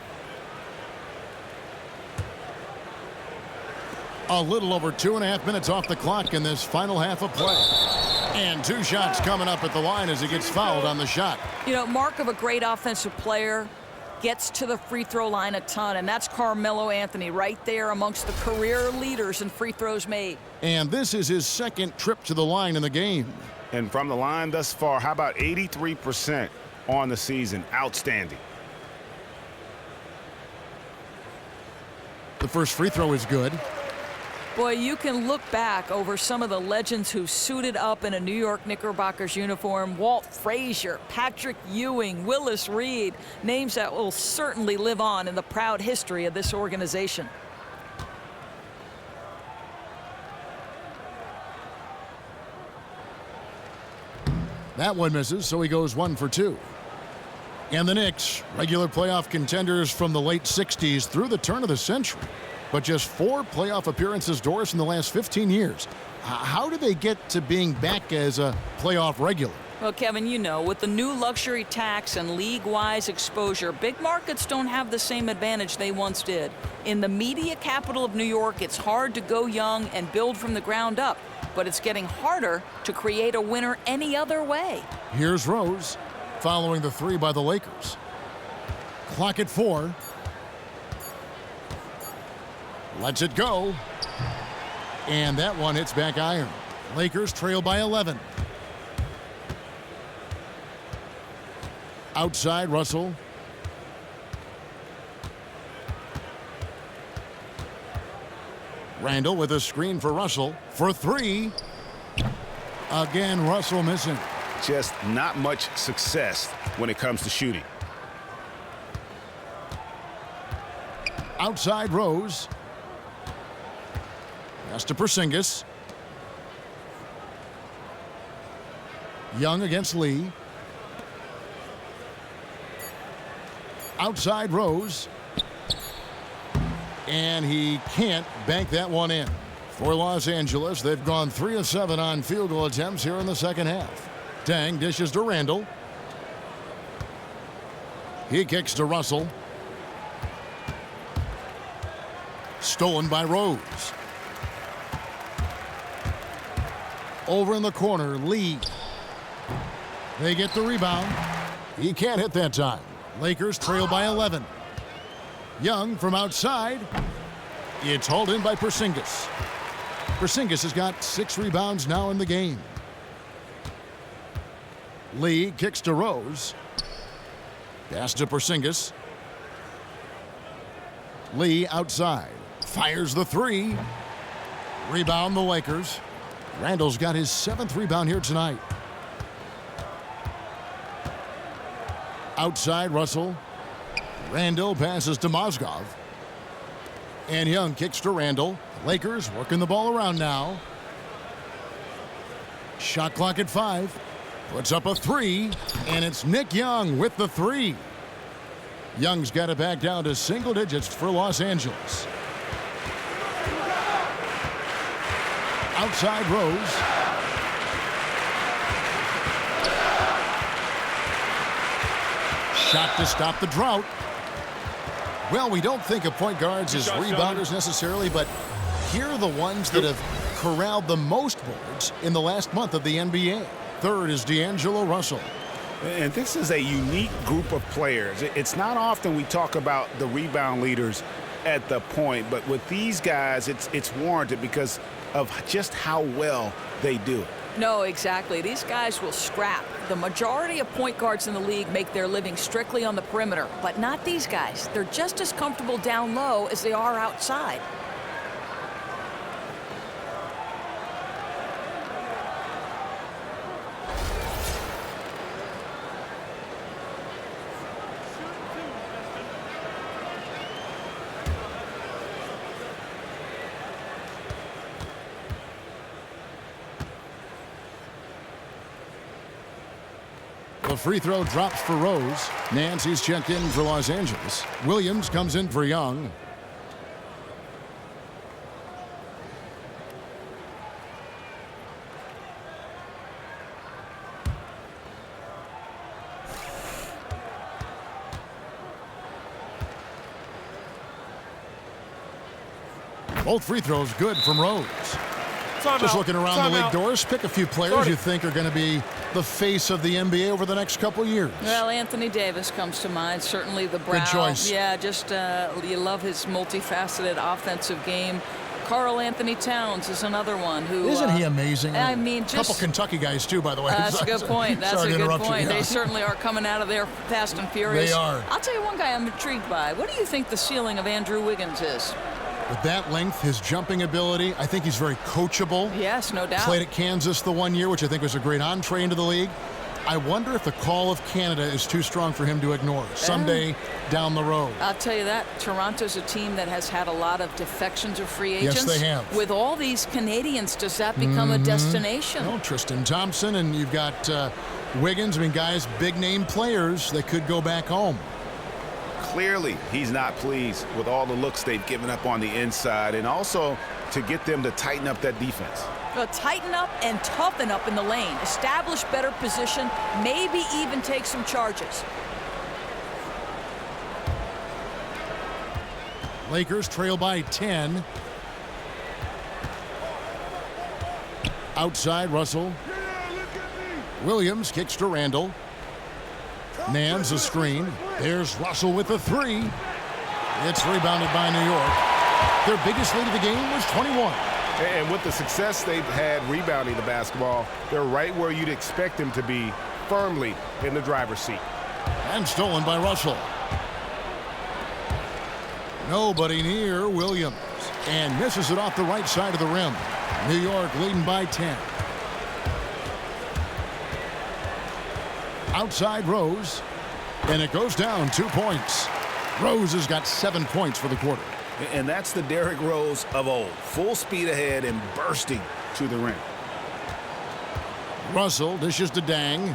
A little over 2.5 minutes off the clock in this final half of play. And 2 shots coming up at the line as he gets fouled on the shot. You know, mark of a great offensive player, gets to the free throw line a ton, and that's Carmelo Anthony right there amongst the career leaders in free throws made. And this is his 2nd trip to the line in the game. And from the line thus far, how about 83% on the season? Outstanding. The first free throw is good. Boy, you can look back over some of the legends who suited up in a New York Knickerbockers uniform. Walt Frazier, Patrick Ewing, Willis Reed, names that will certainly live on in the proud history of this organization. That one misses, so he goes 1 for 2. And the Knicks, regular playoff contenders from the late 60s through the turn of the century. But just 4 playoff appearances, Doris, in the last 15 years. How do they get to being back as a playoff regular? Well, Kevin, you know, with the new luxury tax and league-wise exposure, big markets don't have the same advantage they once did. In the media capital of New York, it's hard to go young and build from the ground up, but it's getting harder to create a winner any other way. Here's Rose, following the 3 by the Lakers. Clock at 4. Lets it go. And that one hits back iron. Lakers trail by 11. Outside, Russell. Randall with a screen for Russell for 3. Again, Russell missing. Just not much success when it comes to shooting. Outside, Rose. Pass to Porzingis. Young against Lee. Outside Rose. And he can't bank that one in. For Los Angeles, they've gone 3 of 7 on field goal attempts here in the second half. Dang dishes to Randall. He kicks to Russell. Stolen by Rose. Over in the corner, Lee. They get the rebound. He can't hit that time. Lakers trail by 11. Young from outside. It's hauled in by Porzingis. Porzingis has got 6 rebounds now in the game. Lee kicks to Rose. Pass to Porzingis. Lee outside. Fires the 3. Rebound the Lakers. Randall's got his 7th rebound here tonight. Outside Russell. Randall passes to Mozgov. And Young kicks to Randall. Lakers working the ball around now. Shot clock at 5. Puts up a 3. And it's Nick Young with the 3. Young's got it back down to single digits for Los Angeles. Outside Rose. Shot to stop the drought. Well, we don't think of point guards as rebounders necessarily, but here are the ones that have corralled the most boards in the last month of the NBA. Third is D'Angelo Russell. And this is a unique group of players. It's not often we talk about the rebound leaders at the point, but with these guys, it's warranted because of just how well they do it. No, exactly. These guys will scrap. The majority of point guards in the league make their living strictly on the perimeter, but not these guys. They're just as comfortable down low as they are outside. The free throw drops for Rose. Nancy's checked in for Los Angeles. Williams comes in for Young. Both free throws good from Rose. Just looking around the league, Doris, pick a few players you think are going to be the face of the NBA over the next couple years. Well, Anthony Davis comes to mind. Certainly the brow. Good choice. Yeah, just you love his multifaceted offensive game. Karl Anthony Towns is another one who... Isn't he amazing? I mean, just... A couple Kentucky guys, too, by the way. That's a good point. That's a good point. They certainly are coming out of there fast and furious. They are. I'll tell you one guy I'm intrigued by. What do you think the ceiling of Andrew Wiggins is? With that length, his jumping ability, I think he's very coachable. Yes, no doubt. Played at Kansas the one year, which I think was a great entree into the league. I wonder if the call of Canada is too strong for him to ignore someday down the road. I'll tell you that. Toronto's a team that has had a lot of defections of free agents. Yes, they have. With all these Canadians, does that become a destination? Well, Tristan Thompson, and you've got Wiggins. I mean, guys, big-name players that could go back home. Clearly, he's not pleased with all the looks they've given up on the inside, and also to get them to tighten up that defense. Well, tighten up and toughen up in the lane. Establish better position, maybe even take some charges. Lakers trail by 10. Outside, Russell. Williams kicks to Randall. Nance a screen. There's Russell with the 3. It's rebounded by New York. Their biggest lead of the game was 21. And with the success they've had rebounding the basketball, they're right where you'd expect them to be, firmly in the driver's seat. And stolen by Russell. Nobody near Williams. And misses it off the right side of the rim. New York leading by 10. Outside Rose. And it goes down 2 points. Rose has got 7 points for the quarter. And that's the Derrick Rose of old. Full speed ahead and bursting to the rim. Russell dishes to Dang.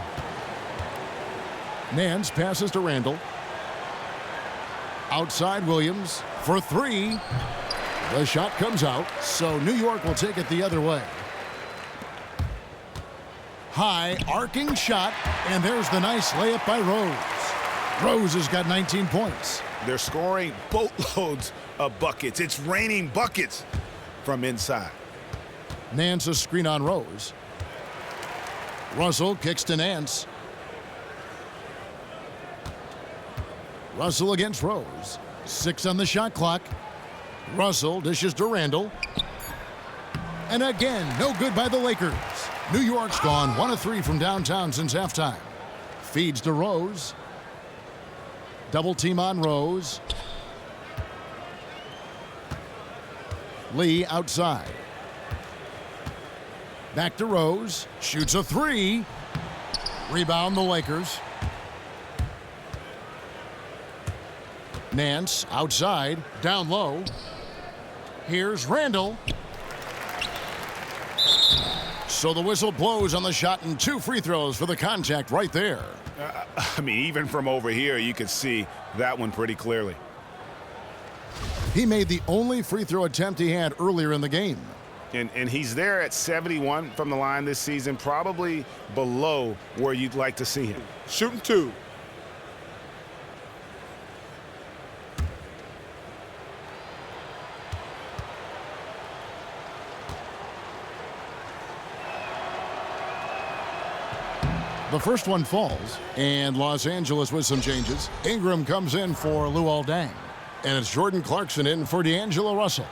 Nance passes to Randall. Outside Williams for 3. The shot comes out, so New York will take it the other way. High arcing shot, and there's the nice layup by Rose. Rose has got 19 points. They're scoring boatloads of buckets. It's raining buckets from inside. Nance a screen on Rose. Russell kicks to Nance. Russell against Rose. 6 on the shot clock. Russell dishes to Randall. And again, no good by the Lakers. New York's gone 1 of 3 from downtown since halftime. Feeds to Rose. Double team on Rose. Lee outside. Back to Rose. Shoots a 3. Rebound the Lakers. Nance outside. Down low. Here's Randall. So the whistle blows on the shot and 2 free throws for the contact right there. I mean, even from over here, you could see that one pretty clearly. He made the only free throw attempt he had earlier in the game. And he's there at 71 from the line this season, probably below where you'd like to see him. Shooting 2. The first one falls, and Los Angeles with some changes. Ingram comes in for Luol Deng, and it's Jordan Clarkson in for D'Angelo Russell.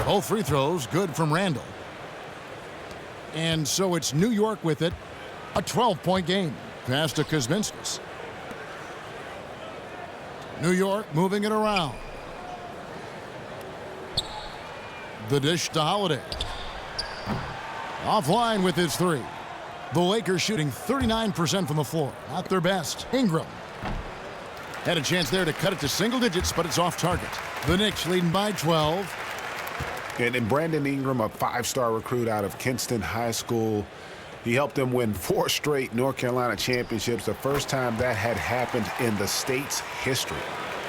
Both free throws good from Randall. And so it's New York with it, a 12-point game. Pass to Kuzminskis. New York moving it around. The dish to Holiday. Offline with his 3. The Lakers shooting 39% from the floor. Not their best. Ingram. Had a chance there to cut it to single digits, but it's off target. The Knicks leading by 12. And Brandon Ingram, a 5-star recruit out of Kinston High School. He helped them win 4 straight North Carolina championships, the first time that had happened in the state's history.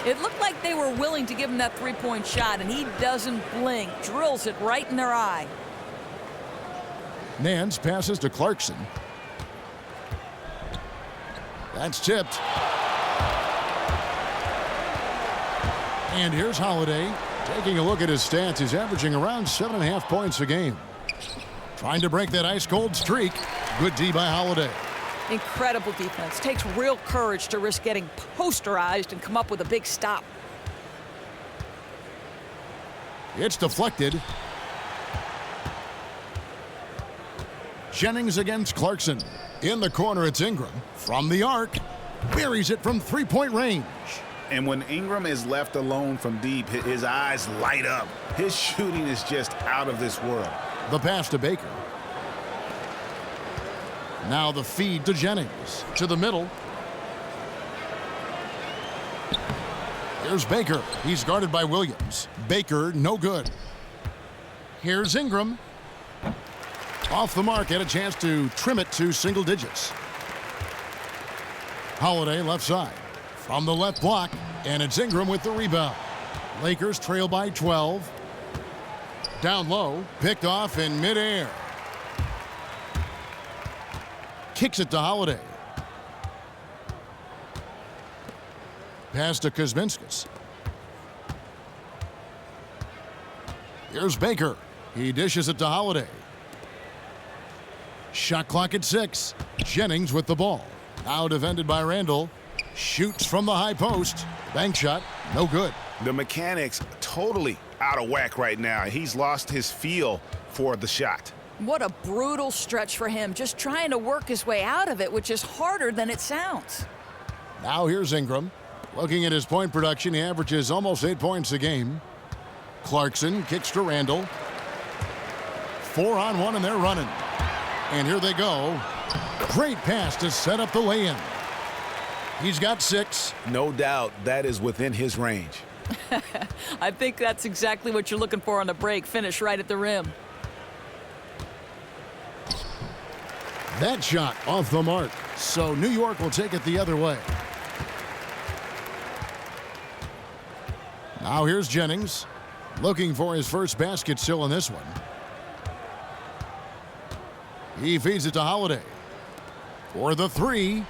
It looked like they were willing to give him that 3-point shot, and he doesn't blink. Drills it right in their eye. Nance passes to Clarkson. That's tipped. And here's Holiday. Taking a look at his stats, he's averaging around 7.5 points a game. Trying to break that ice-cold streak. Good D by Holiday. Incredible defense. Takes real courage to risk getting posterized and come up with a big stop. It's deflected. Jennings against Clarkson. In the corner, it's Ingram. From the arc. Buries it from 3-point range. And when Ingram is left alone from deep, his eyes light up. His shooting is just out of this world. The pass to Baker. Now the feed to Jennings. To the middle. Here's Baker. He's guarded by Williams. Baker, no good. Here's Ingram. Off the mark, had a chance to trim it to single digits. Holiday left side. From the left block, and it's Ingram with the rebound. Lakers trail by 12. Down low, picked off in midair. Kicks it to Holiday. Pass to Kuzminskis. Here's Baker. He dishes it to Holiday. Shot clock at 6. Jennings with the ball. Now defended by Randall. Shoots from the high post. Bank shot, no good. The mechanics totally out of whack right now. He's lost his feel for the shot. What a brutal stretch for him, just trying to work his way out of it, which is harder than it sounds. Now here's Ingram. Looking at his point production, he averages almost 8 points a game. Clarkson kicks to Randall. 4-on-1, and they're running. And here they go. Great pass to set up the lay-in. He's got 6. No doubt that is within his range. I think that's exactly what you're looking for on the break. Finish right at the rim. That shot off the mark. So New York will take it the other way. Now here's Jennings, looking for his first basket still in this one. He feeds it to Holiday for the three.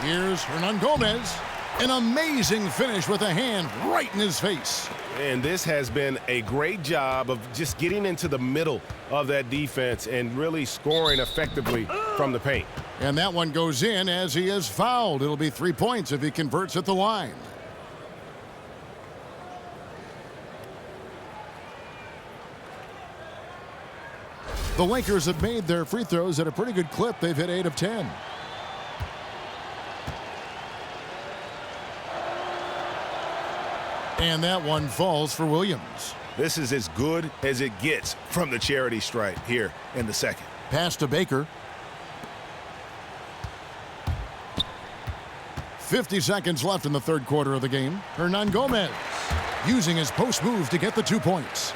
Here's Hernan Gomez. An amazing finish with a hand right in his face. And this has been a great job of just getting into the middle of that defense and really scoring effectively from the paint. And that one goes in as he is fouled. It'll be 3 points if he converts at the line. The Lakers have made their free throws at a pretty good clip. They've hit 8 of 10. And that one falls for Williams. This is as good as it gets from the charity stripe here in the second. Pass to Baker. 50 seconds left in the third quarter of the game. Hernan Gomez using his post move to get the 2 points.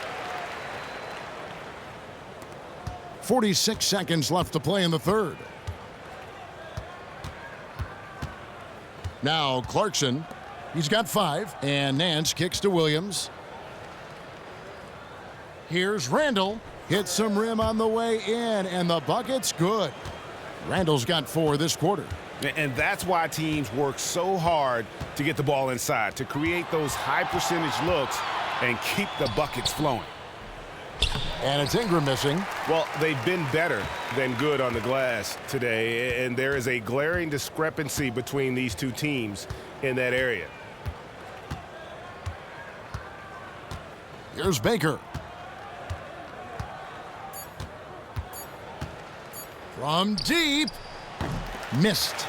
46 seconds left to play in the third. Now Clarkson. He's got 5, and Nance kicks to Williams. Here's Randall. Hits some rim on the way in, and the bucket's good. Randall's got 4 this quarter. And that's why teams work so hard to get the ball inside, to create those high percentage looks and keep the buckets flowing. And it's Ingram missing. Well, they've been better than good on the glass today, and there is a glaring discrepancy between these two teams in that area. Here's Baker. From deep. Missed.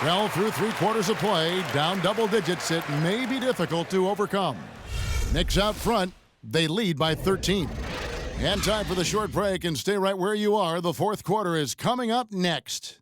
Well, through 3 quarters of play, down double digits, it may be difficult to overcome. Knicks out front. They lead by 13. And time for the short break, and stay right where you are. The fourth quarter is coming up next.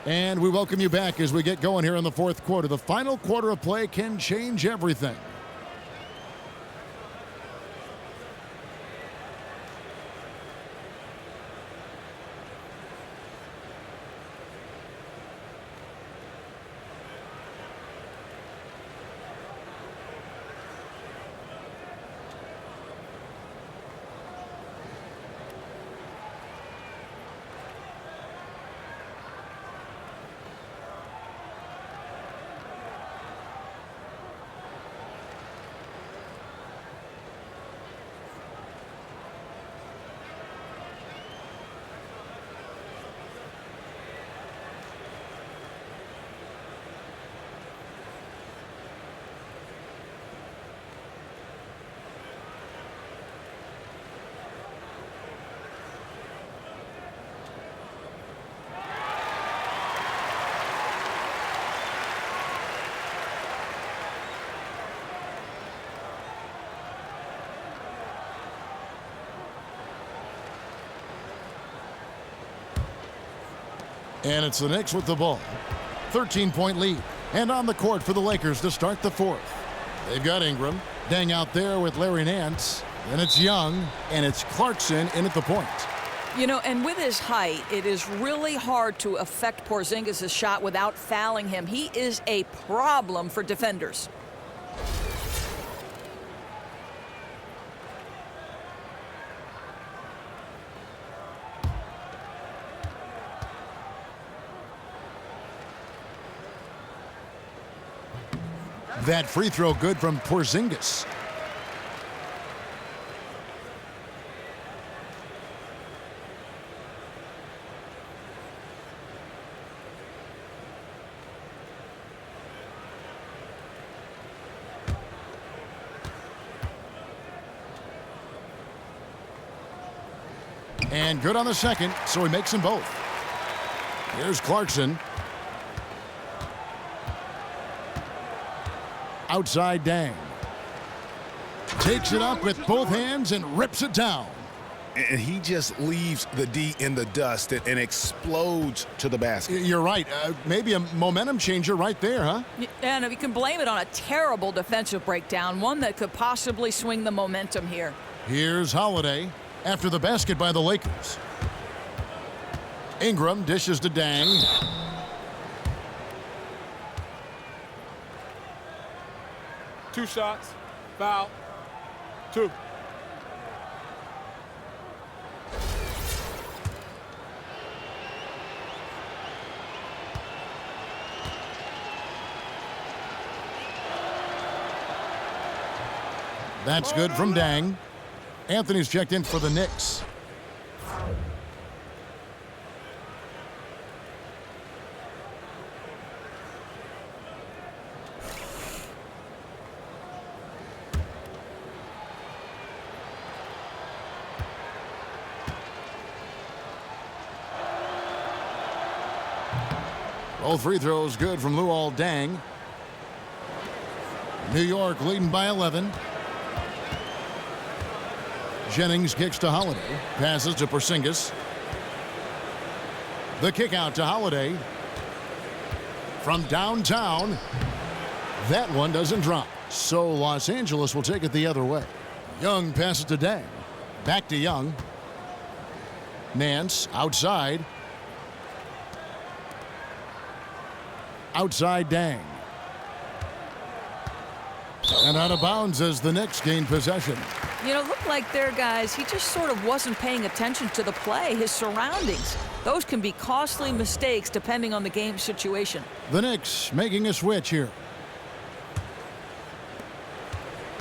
And we welcome you back as we get going here in the fourth quarter. The final quarter of play can change everything. And it's the Knicks with the ball. 13-point lead. And on the court for the Lakers to start the fourth. They've got Ingram. Dang out there with Larry Nance. Then it's Young. And it's Clarkson in at the point. You know, and with his height, it is really hard to affect Porzingis' shot without fouling him. He is a problem for defenders. That free throw good from Porzingis. And good on the second, so he makes them both. Here's Clarkson. Outside Dang. Takes it up with both hands and rips it down. And he just leaves the D in the dust and explodes to the basket. You're right. Maybe a momentum changer right there, huh? And you can blame it on a terrible defensive breakdown, one that could possibly swing the momentum here. Here's Holiday after the basket by the Lakers. Ingram dishes to Dang. Two shots. Foul. Two. That's good from Dang. Anthony's checked in for the Knicks. Both free throws good from Luol Deng. New York leading by 11. Jennings kicks to Holiday. Passes to Porzingis. The kick out to Holiday. From downtown. That one doesn't drop. So Los Angeles will take it the other way. Young passes to Deng. Back to Young. Nance outside. Outside Dang. And out of bounds as the Knicks gain possession. You know, it looked like there, guys, he just sort of wasn't paying attention to the play, his surroundings. Those can be costly mistakes depending on the game situation. The Knicks making a switch here.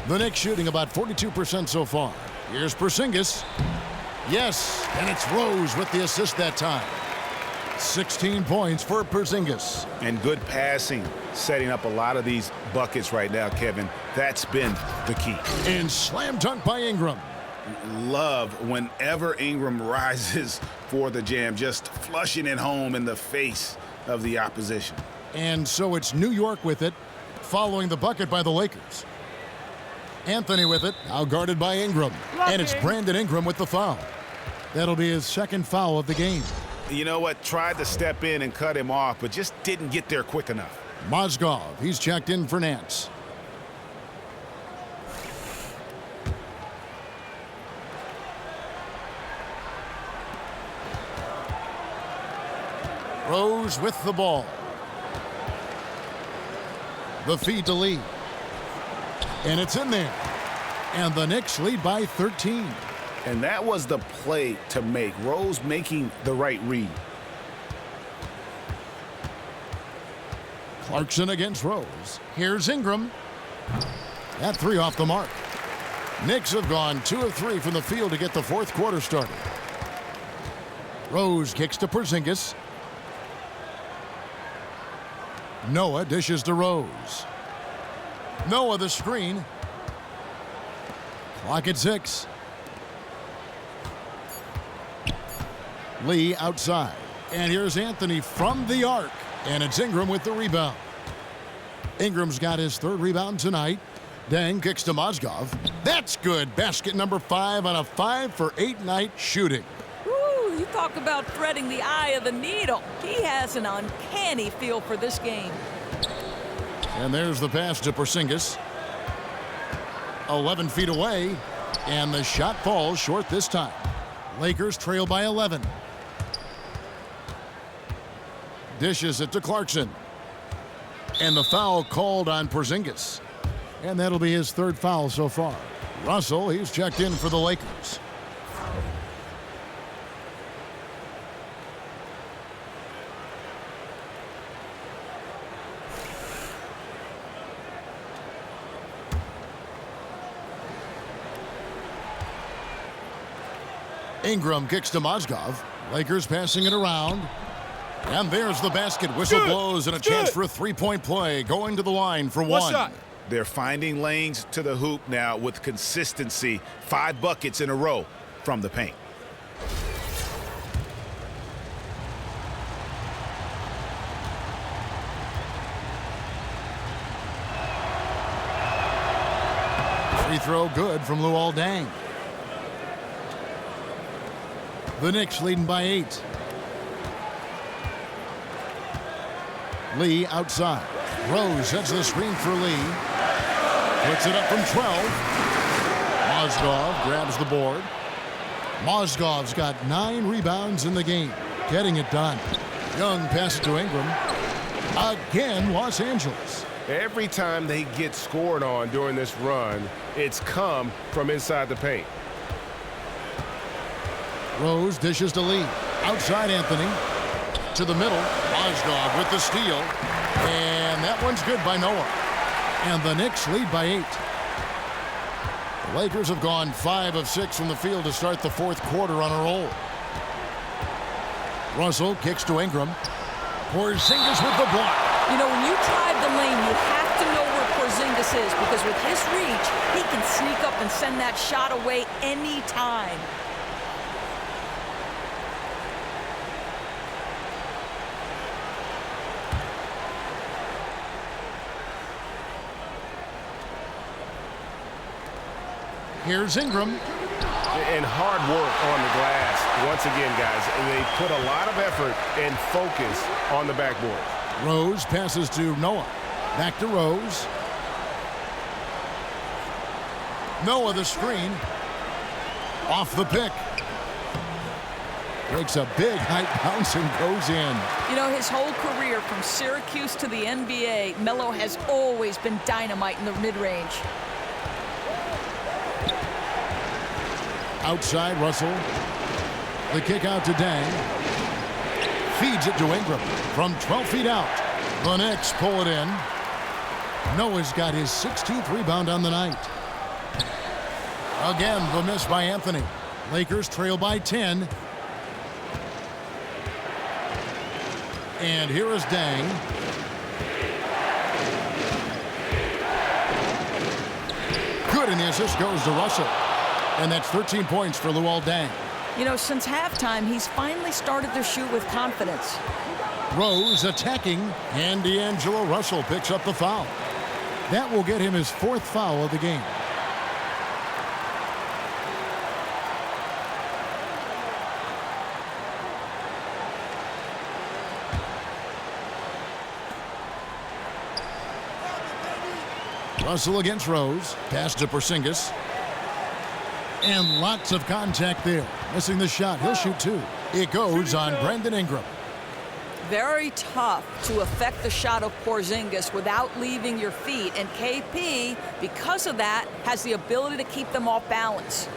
The Knicks shooting about 42% so far. Here's Porzingis. Yes, and it's Rose with the assist that time. 16 points for Porzingis. And good passing, setting up a lot of these buckets right now, Kevin. That's been the key. And slam dunk by Ingram. Love whenever Ingram rises for the jam, just flushing it home in the face of the opposition. And so it's New York with it, following the bucket by the Lakers. Anthony with it, now guarded by Ingram. And it's Brandon Ingram with the foul. That'll be his second foul of the game. You know what? Tried to step in and cut him off, but just didn't get there quick enough. Mozgov, he's checked in for Nance. Rose with the ball. The feed to Lee. And it's in there. And the Knicks lead by 13. And that was the play to make. Rose making the right read. Clarkson against Rose. Here's Ingram. That three off the mark. Knicks have gone 2 of 3 from the field to get the fourth quarter started. Rose kicks to Porzingis. Noah dishes to Rose. Noah the screen. Clock at 6. Lee outside. And here's Anthony from the arc. And it's Ingram with the rebound. Ingram's got his third rebound tonight. Dang kicks to Mozgov. That's good. Basket number 5 on a 5 for 8 night shooting. Ooh, you talk about threading the eye of the needle. He has an uncanny feel for this game. And there's the pass to Porzingis. 11 feet away. And the shot falls short this time. Lakers trail by 11. Dishes it to Clarkson. And the foul called on Porzingis. And that'll be his third foul so far. Russell, he's checked in for the Lakers. Ingram kicks to Mozgov. Lakers passing it around. And there's the basket. Whistle blows and a chance for a three-point play. Going to the line for one. Shot. They're finding lanes to the hoop now with consistency. 5 buckets in a row from the paint. Free throw good from Luol Deng. The Knicks leading by 8. Lee outside. Rose sets the screen for Lee. Puts it up from 12. Mozgov grabs the board. Mozgov's got 9 rebounds in the game. Getting it done. Young passes to Ingram. Again, Los Angeles. Every time they get scored on during this run, it's come from inside the paint. Rose dishes to Lee. Outside Anthony. To the middle. Mozgov with the steal. And that one's good by Noah. And the Knicks lead by 8. The Lakers have gone 5 of 6 from the field to start the fourth quarter on a roll. Russell kicks to Ingram. Porzingis with the block. You know, when you drive the lane, you have to know where Porzingis is, because with his reach, he can sneak up and send that shot away anytime. Here's Ingram. And hard work on the glass. Once again, guys, they put a lot of effort and focus on the backboard. Rose passes to Noah. Back to Rose. Noah the screen. Off the pick. Makes a big height bounce and goes in. You know, his whole career from Syracuse to the NBA, Melo has always been dynamite in the mid-range. Outside Russell. The kick out to Deng. Feeds it to Ingram from 12 feet out. The Knicks pull it in. Noah's got his 16th rebound on the night. Again, the miss by Anthony. Lakers trail by 10. And here is Deng. Good, and the assist goes to Russell. And that's 13 points for Luol Deng. You know, since halftime, he's finally started to shoot with confidence. Rose attacking, and D'Angelo Russell picks up the foul. That will get him his 4th foul of the game. Russell against Rose. Pass to Porzingis. And lots of contact there. Missing the shot. He'll shoot 2. It goes on Brandon Ingram. Very tough to affect the shot of Porzingis without leaving your feet. And KP, because of that, has the ability to keep them off balance.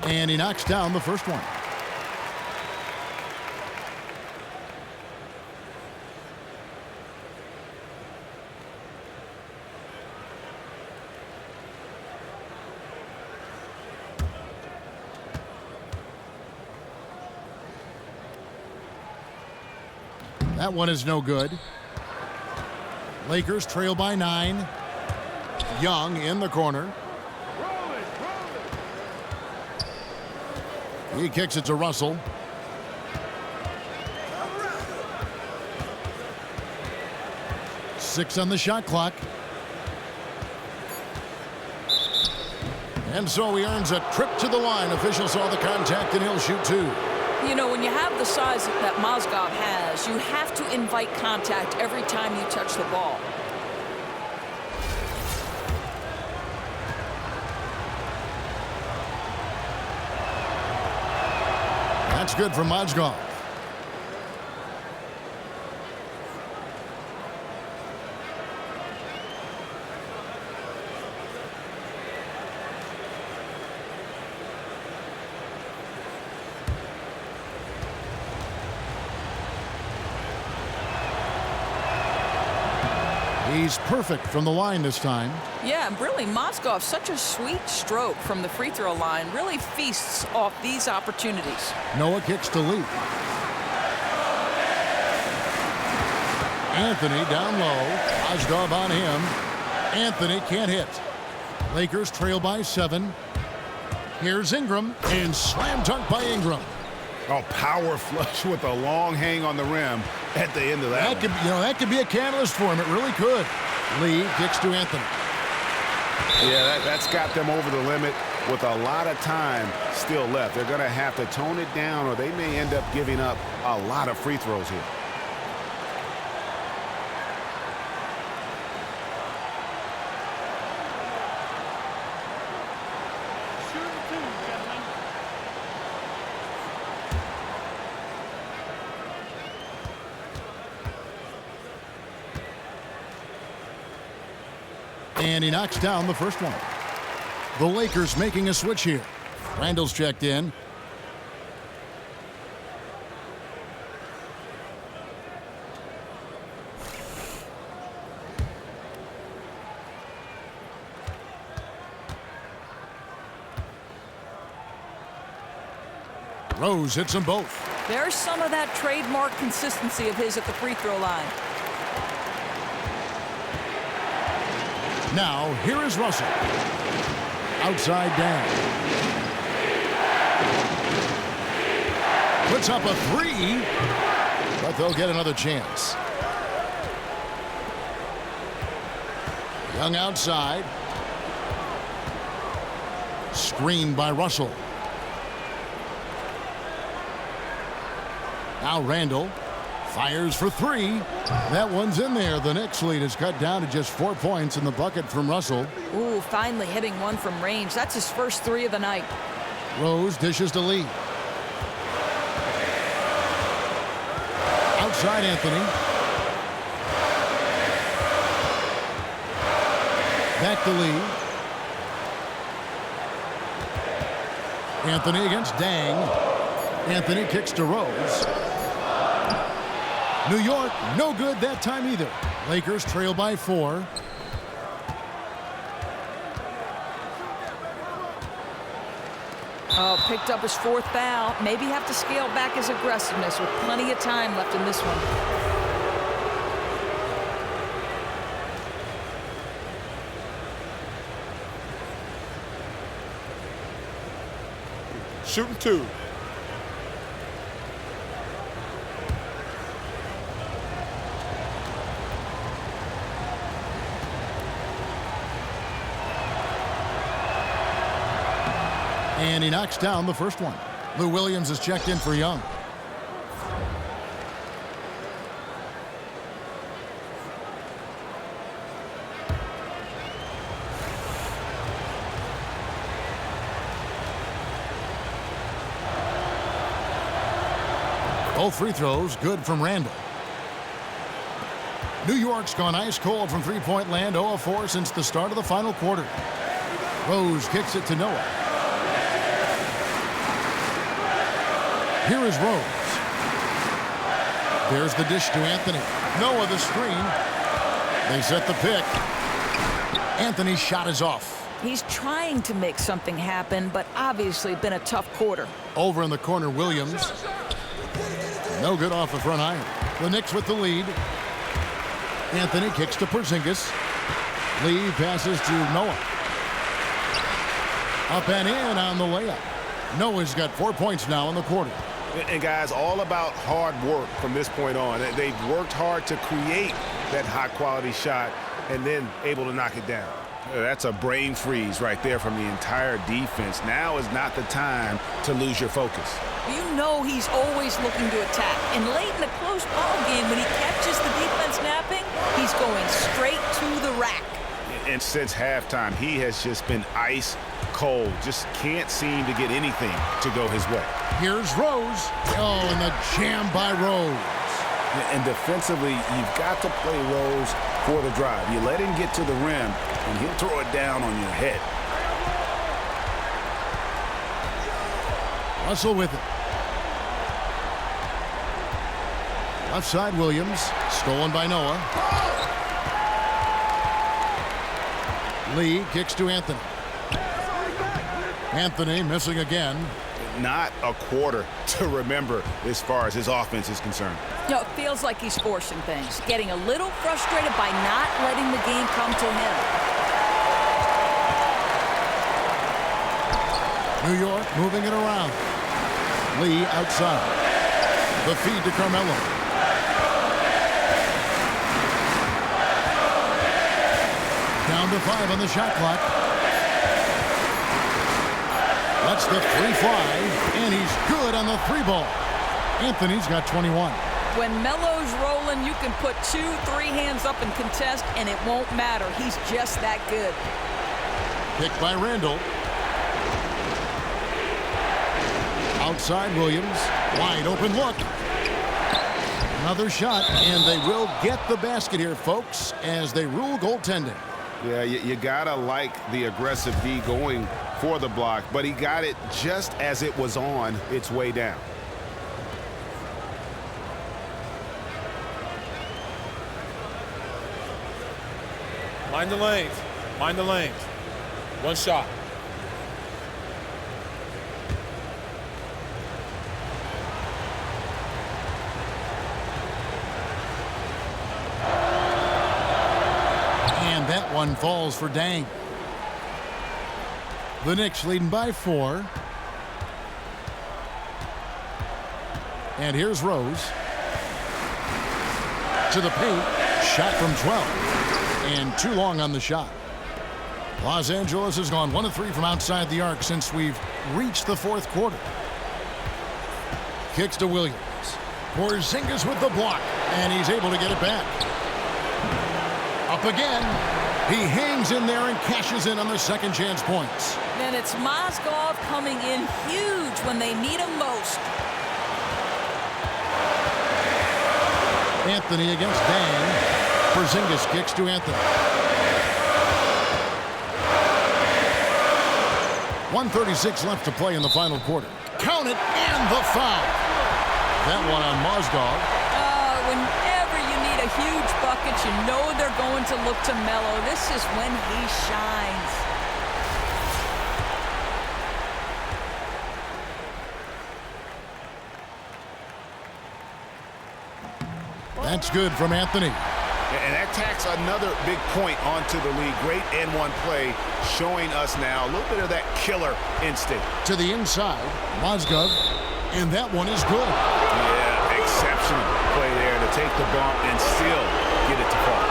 And he knocks down the first one. That one is no good. Lakers trail by 9. Young in the corner. He kicks it to Russell. Six on the shot clock. And so he earns a trip to the line. Official saw the contact and he'll shoot 2. You know, when you have the size that Mozgov has, you have to invite contact every time you touch the ball. That's good for Mozgov. He's perfect from the line this time. Yeah, and really, Mozgov, such a sweet stroke from the free throw line, really feasts off these opportunities. Noah kicks to Lee. Anthony down low. Mozgov on him. Anthony can't hit. Lakers trail by 7. Here's Ingram, and slam dunk by Ingram. Oh, power flush with a long hang on the rim at the end of that. That could be a catalyst for him. It really could. Lee kicks to Anthony. Yeah, that's got them over the limit with a lot of time still left. They're going to have to tone it down, or they may end up giving up a lot of free throws here. And he knocks down the first one. The Lakers making a switch here. Randall's checked in. Rose hits them both. There's some of that trademark consistency of his at the free throw line. Now, here is Russell. Outside down. Puts up a 3, but they'll get another chance. Young outside. Screened by Russell. Now Randall fires for 3. That one's in there. The Knicks lead is cut down to just 4 points in the bucket from Russell. Ooh, finally hitting one from range. That's his first 3 of the night. Rose dishes to Lee. Outside Anthony. Back to Lee. Anthony against Dang. Anthony kicks to Rose. New York, no good that time either. Lakers trail by 4. Oh, picked up his 4th foul. Maybe have to scale back his aggressiveness with plenty of time left in this one. Shooting 2. And he knocks down the first one. Lou Williams is checked in for Young. Both free throws good from Randall. New York's gone ice cold from three-point land, 0 of 4 since the start of the final quarter. Rose kicks it to Noah. Here is Rose. There's the dish to Anthony. Noah the screen. They set the pick. Anthony's shot is off. He's trying to make something happen, but obviously been a tough quarter. Over in the corner, Williams. No good off the front iron. The Knicks with the lead. Anthony kicks to Porzingis. Lee passes to Noah. Up and in on the layup. Noah's got 4 points now in the quarter. And guys, all about hard work from this point on. They've worked hard to create that high-quality shot and then able to knock it down. That's a brain freeze right there from the entire defense. Now is not the time to lose your focus. You know he's always looking to attack. And late in a close ball game, when he catches the defense napping, he's going straight to the rack. And since halftime, he has just been ice cold. Just can't seem to get anything to go his way. Here's Rose. Oh, and the jam by Rose. And defensively, you've got to play Rose for the drive. You let him get to the rim, and he'll throw it down on your head. Russell with it. Left side, Williams. Stolen by Noah. Lee kicks to Anthony. Anthony missing again. Not a quarter to remember as far as his offense is concerned. You know, it feels like he's forcing things, getting a little frustrated by not letting the game come to him. New York moving it around. Lee outside. The feed to Carmelo. Down to 5 on the shot clock. That's the 3 fly, and he's good on the 3 ball. Anthony's got 21. When Melo's rolling, you can put 2, 3 hands up and contest, and it won't matter. He's just that good. Picked by Randall. Outside Williams. Wide open look. Another shot, and they will get the basket here, folks, as they rule goaltending. Yeah, you gotta like the aggressive D going for the block, but he got it just as it was on its way down. Mind the lanes. Mind the lanes. One shot. And that one falls for Dang. The Knicks leading by 4. And here's Rose. To the paint. Shot from 12. And too long on the shot. Los Angeles has gone 1 of 3 from outside the arc since we've reached the 4th quarter. Kicks to Williams. Porzingis with the block. And he's able to get it back. Up again. He hangs in there and cashes in on the second chance points. Then it's Mozgov coming in huge when they need him most. Anthony against Dan. Porzingis kicks to Anthony. 1:36 left to play in the final quarter. Count it, and the foul. That one on Mozgov. Whenever you need a huge bucket, you know they're going to look to Melo. This is when he shines. That's good from Anthony. And that tacks another big point onto the league. Great N1 play showing us now a little bit of that killer instinct. To the inside, Mozgov, and that one is good. Yeah, exceptional play there to take the bump and still get it to fall.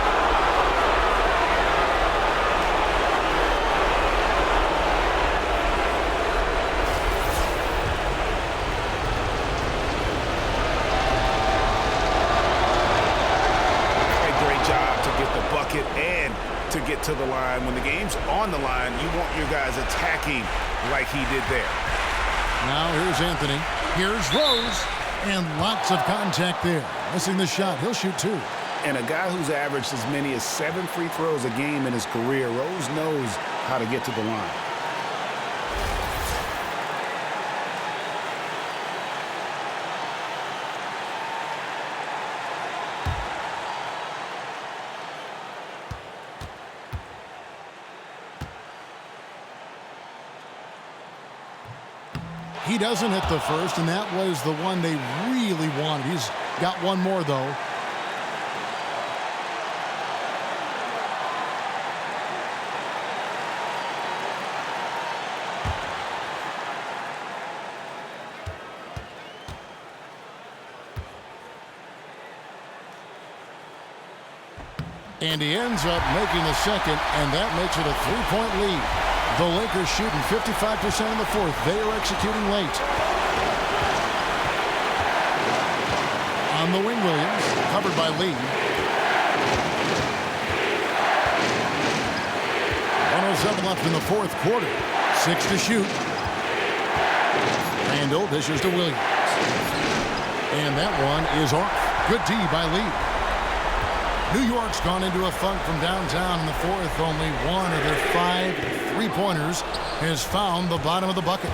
And to get to the line. When the game's on the line, you want your guys attacking like he did there. Now here's Anthony. Here's Rose. And lots of contact there. Missing the shot. He'll shoot 2. And a guy who's averaged as many as 7 free throws a game in his career, Rose knows how to get to the line. He doesn't hit the first, and that was the one they really wanted. He's got one more, though. And he ends up making the second, and that makes it a 3-point lead. The Lakers shooting 55% in the 4th. They are executing late. On the wing, Williams, covered by Lee. 1:07 left in the 4th quarter. 6 to shoot. Randall dishes to Williams. And that one is off. Good D by Lee. New York's gone into a funk from downtown in the 4th. Only one of their 5 3-pointers has found the bottom of the bucket.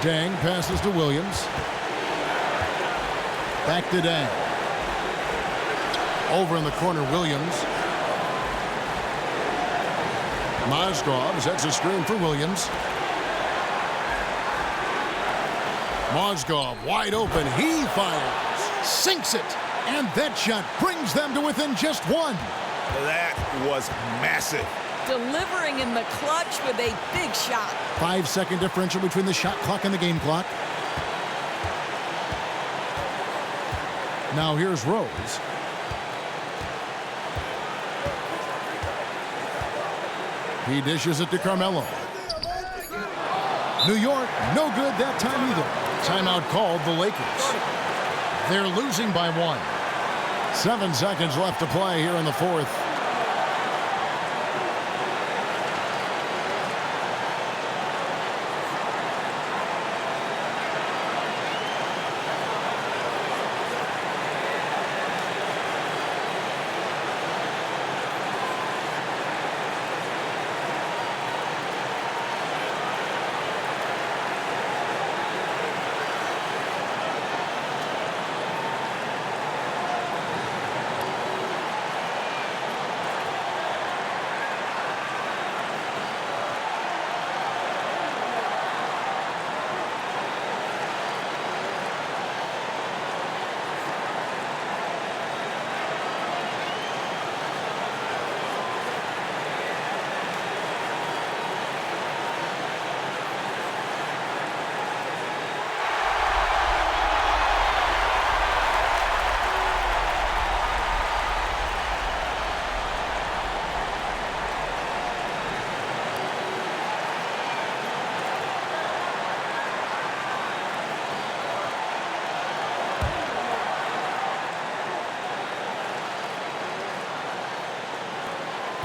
Dang passes to Williams. Back to Dang. Over in the corner, Williams. Mozgov sets a screen for Williams. Mozgov wide open. He fires. Sinks it. And that shot brings them to within just 1. That was massive. delivering in the clutch with a big shot. 5-second differential between the shot clock and the game clock. Now here's Rose. He dishes it to Carmelo. New York, no good that time either. Timeout called the Lakers. They're losing by 1. 7 seconds left to play here in the fourth.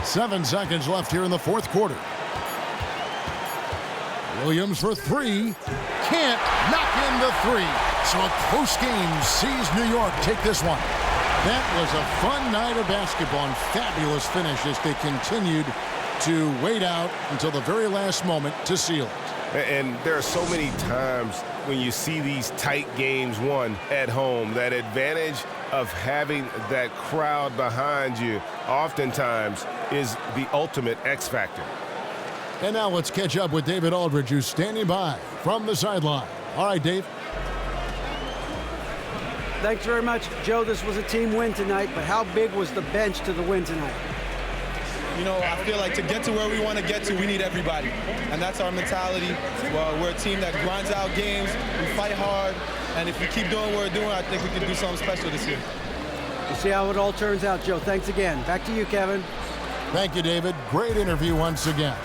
Seven seconds left here in the fourth quarter. Williams for 3. Can't knock in the 3. So a close game sees New York take this one. That was a fun night of basketball and fabulous finish as they continued to wait out until the very last moment to seal it. And there are so many times when you see these tight games won at home, that advantage of having that crowd behind you oftentimes is the ultimate X factor. And now let's catch up with David Aldridge, who's standing by from the sideline. All right, Dave. Thanks very much, Joe. This was a team win tonight, but how big was the bench to the win tonight? You know, I feel like to get to where we want to get to, we need everybody. And that's our mentality. Well, we're a team that grinds out games, we fight hard, and if we keep doing what we're doing, I think we can do something special this year. We'll see how it all turns out, Joe. Thanks again. Back to you, Kevin. Thank you, David. Great interview once again.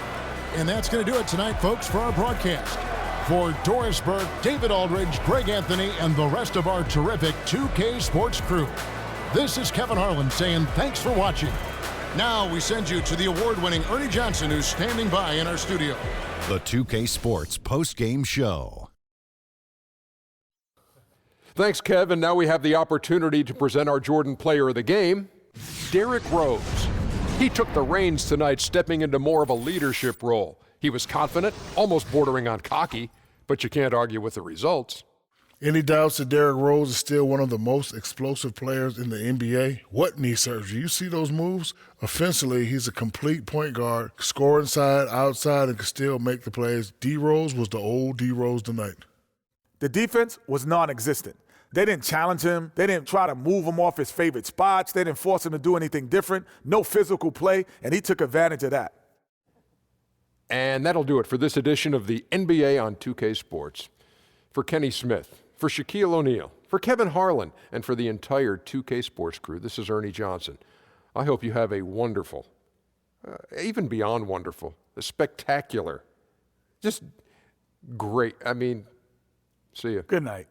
And that's going to do it tonight, folks, for our broadcast. For Doris Burke, David Aldridge, Greg Anthony, and the rest of our terrific 2K Sports crew, this is Kevin Harlan saying thanks for watching. Now we send you to the award-winning Ernie Johnson, who's standing by in our studio. The 2K Sports post-game show. Thanks, Kev. And now we have the opportunity to present our Jordan Player of the Game, Derrick Rose. He took the reins tonight, stepping into more of a leadership role. He was confident, almost bordering on cocky, but you can't argue with the results. Any doubts that Derrick Rose is still one of the most explosive players in the NBA? What knee surgery? You see those moves? Offensively, he's a complete point guard, score inside, outside, and can still make the plays. D-Rose was the old D-Rose tonight. The defense was non-existent. They didn't challenge him. They didn't try to move him off his favorite spots. They didn't force him to do anything different. No physical play, and he took advantage of that. And that'll do it for this edition of the NBA on 2K Sports. For Kenny Smith, for Shaquille O'Neal, for Kevin Harlan, and for the entire 2K Sports crew, this is Ernie Johnson. I hope you have a wonderful, even beyond wonderful, a spectacular, just great. I mean, see you. Good night.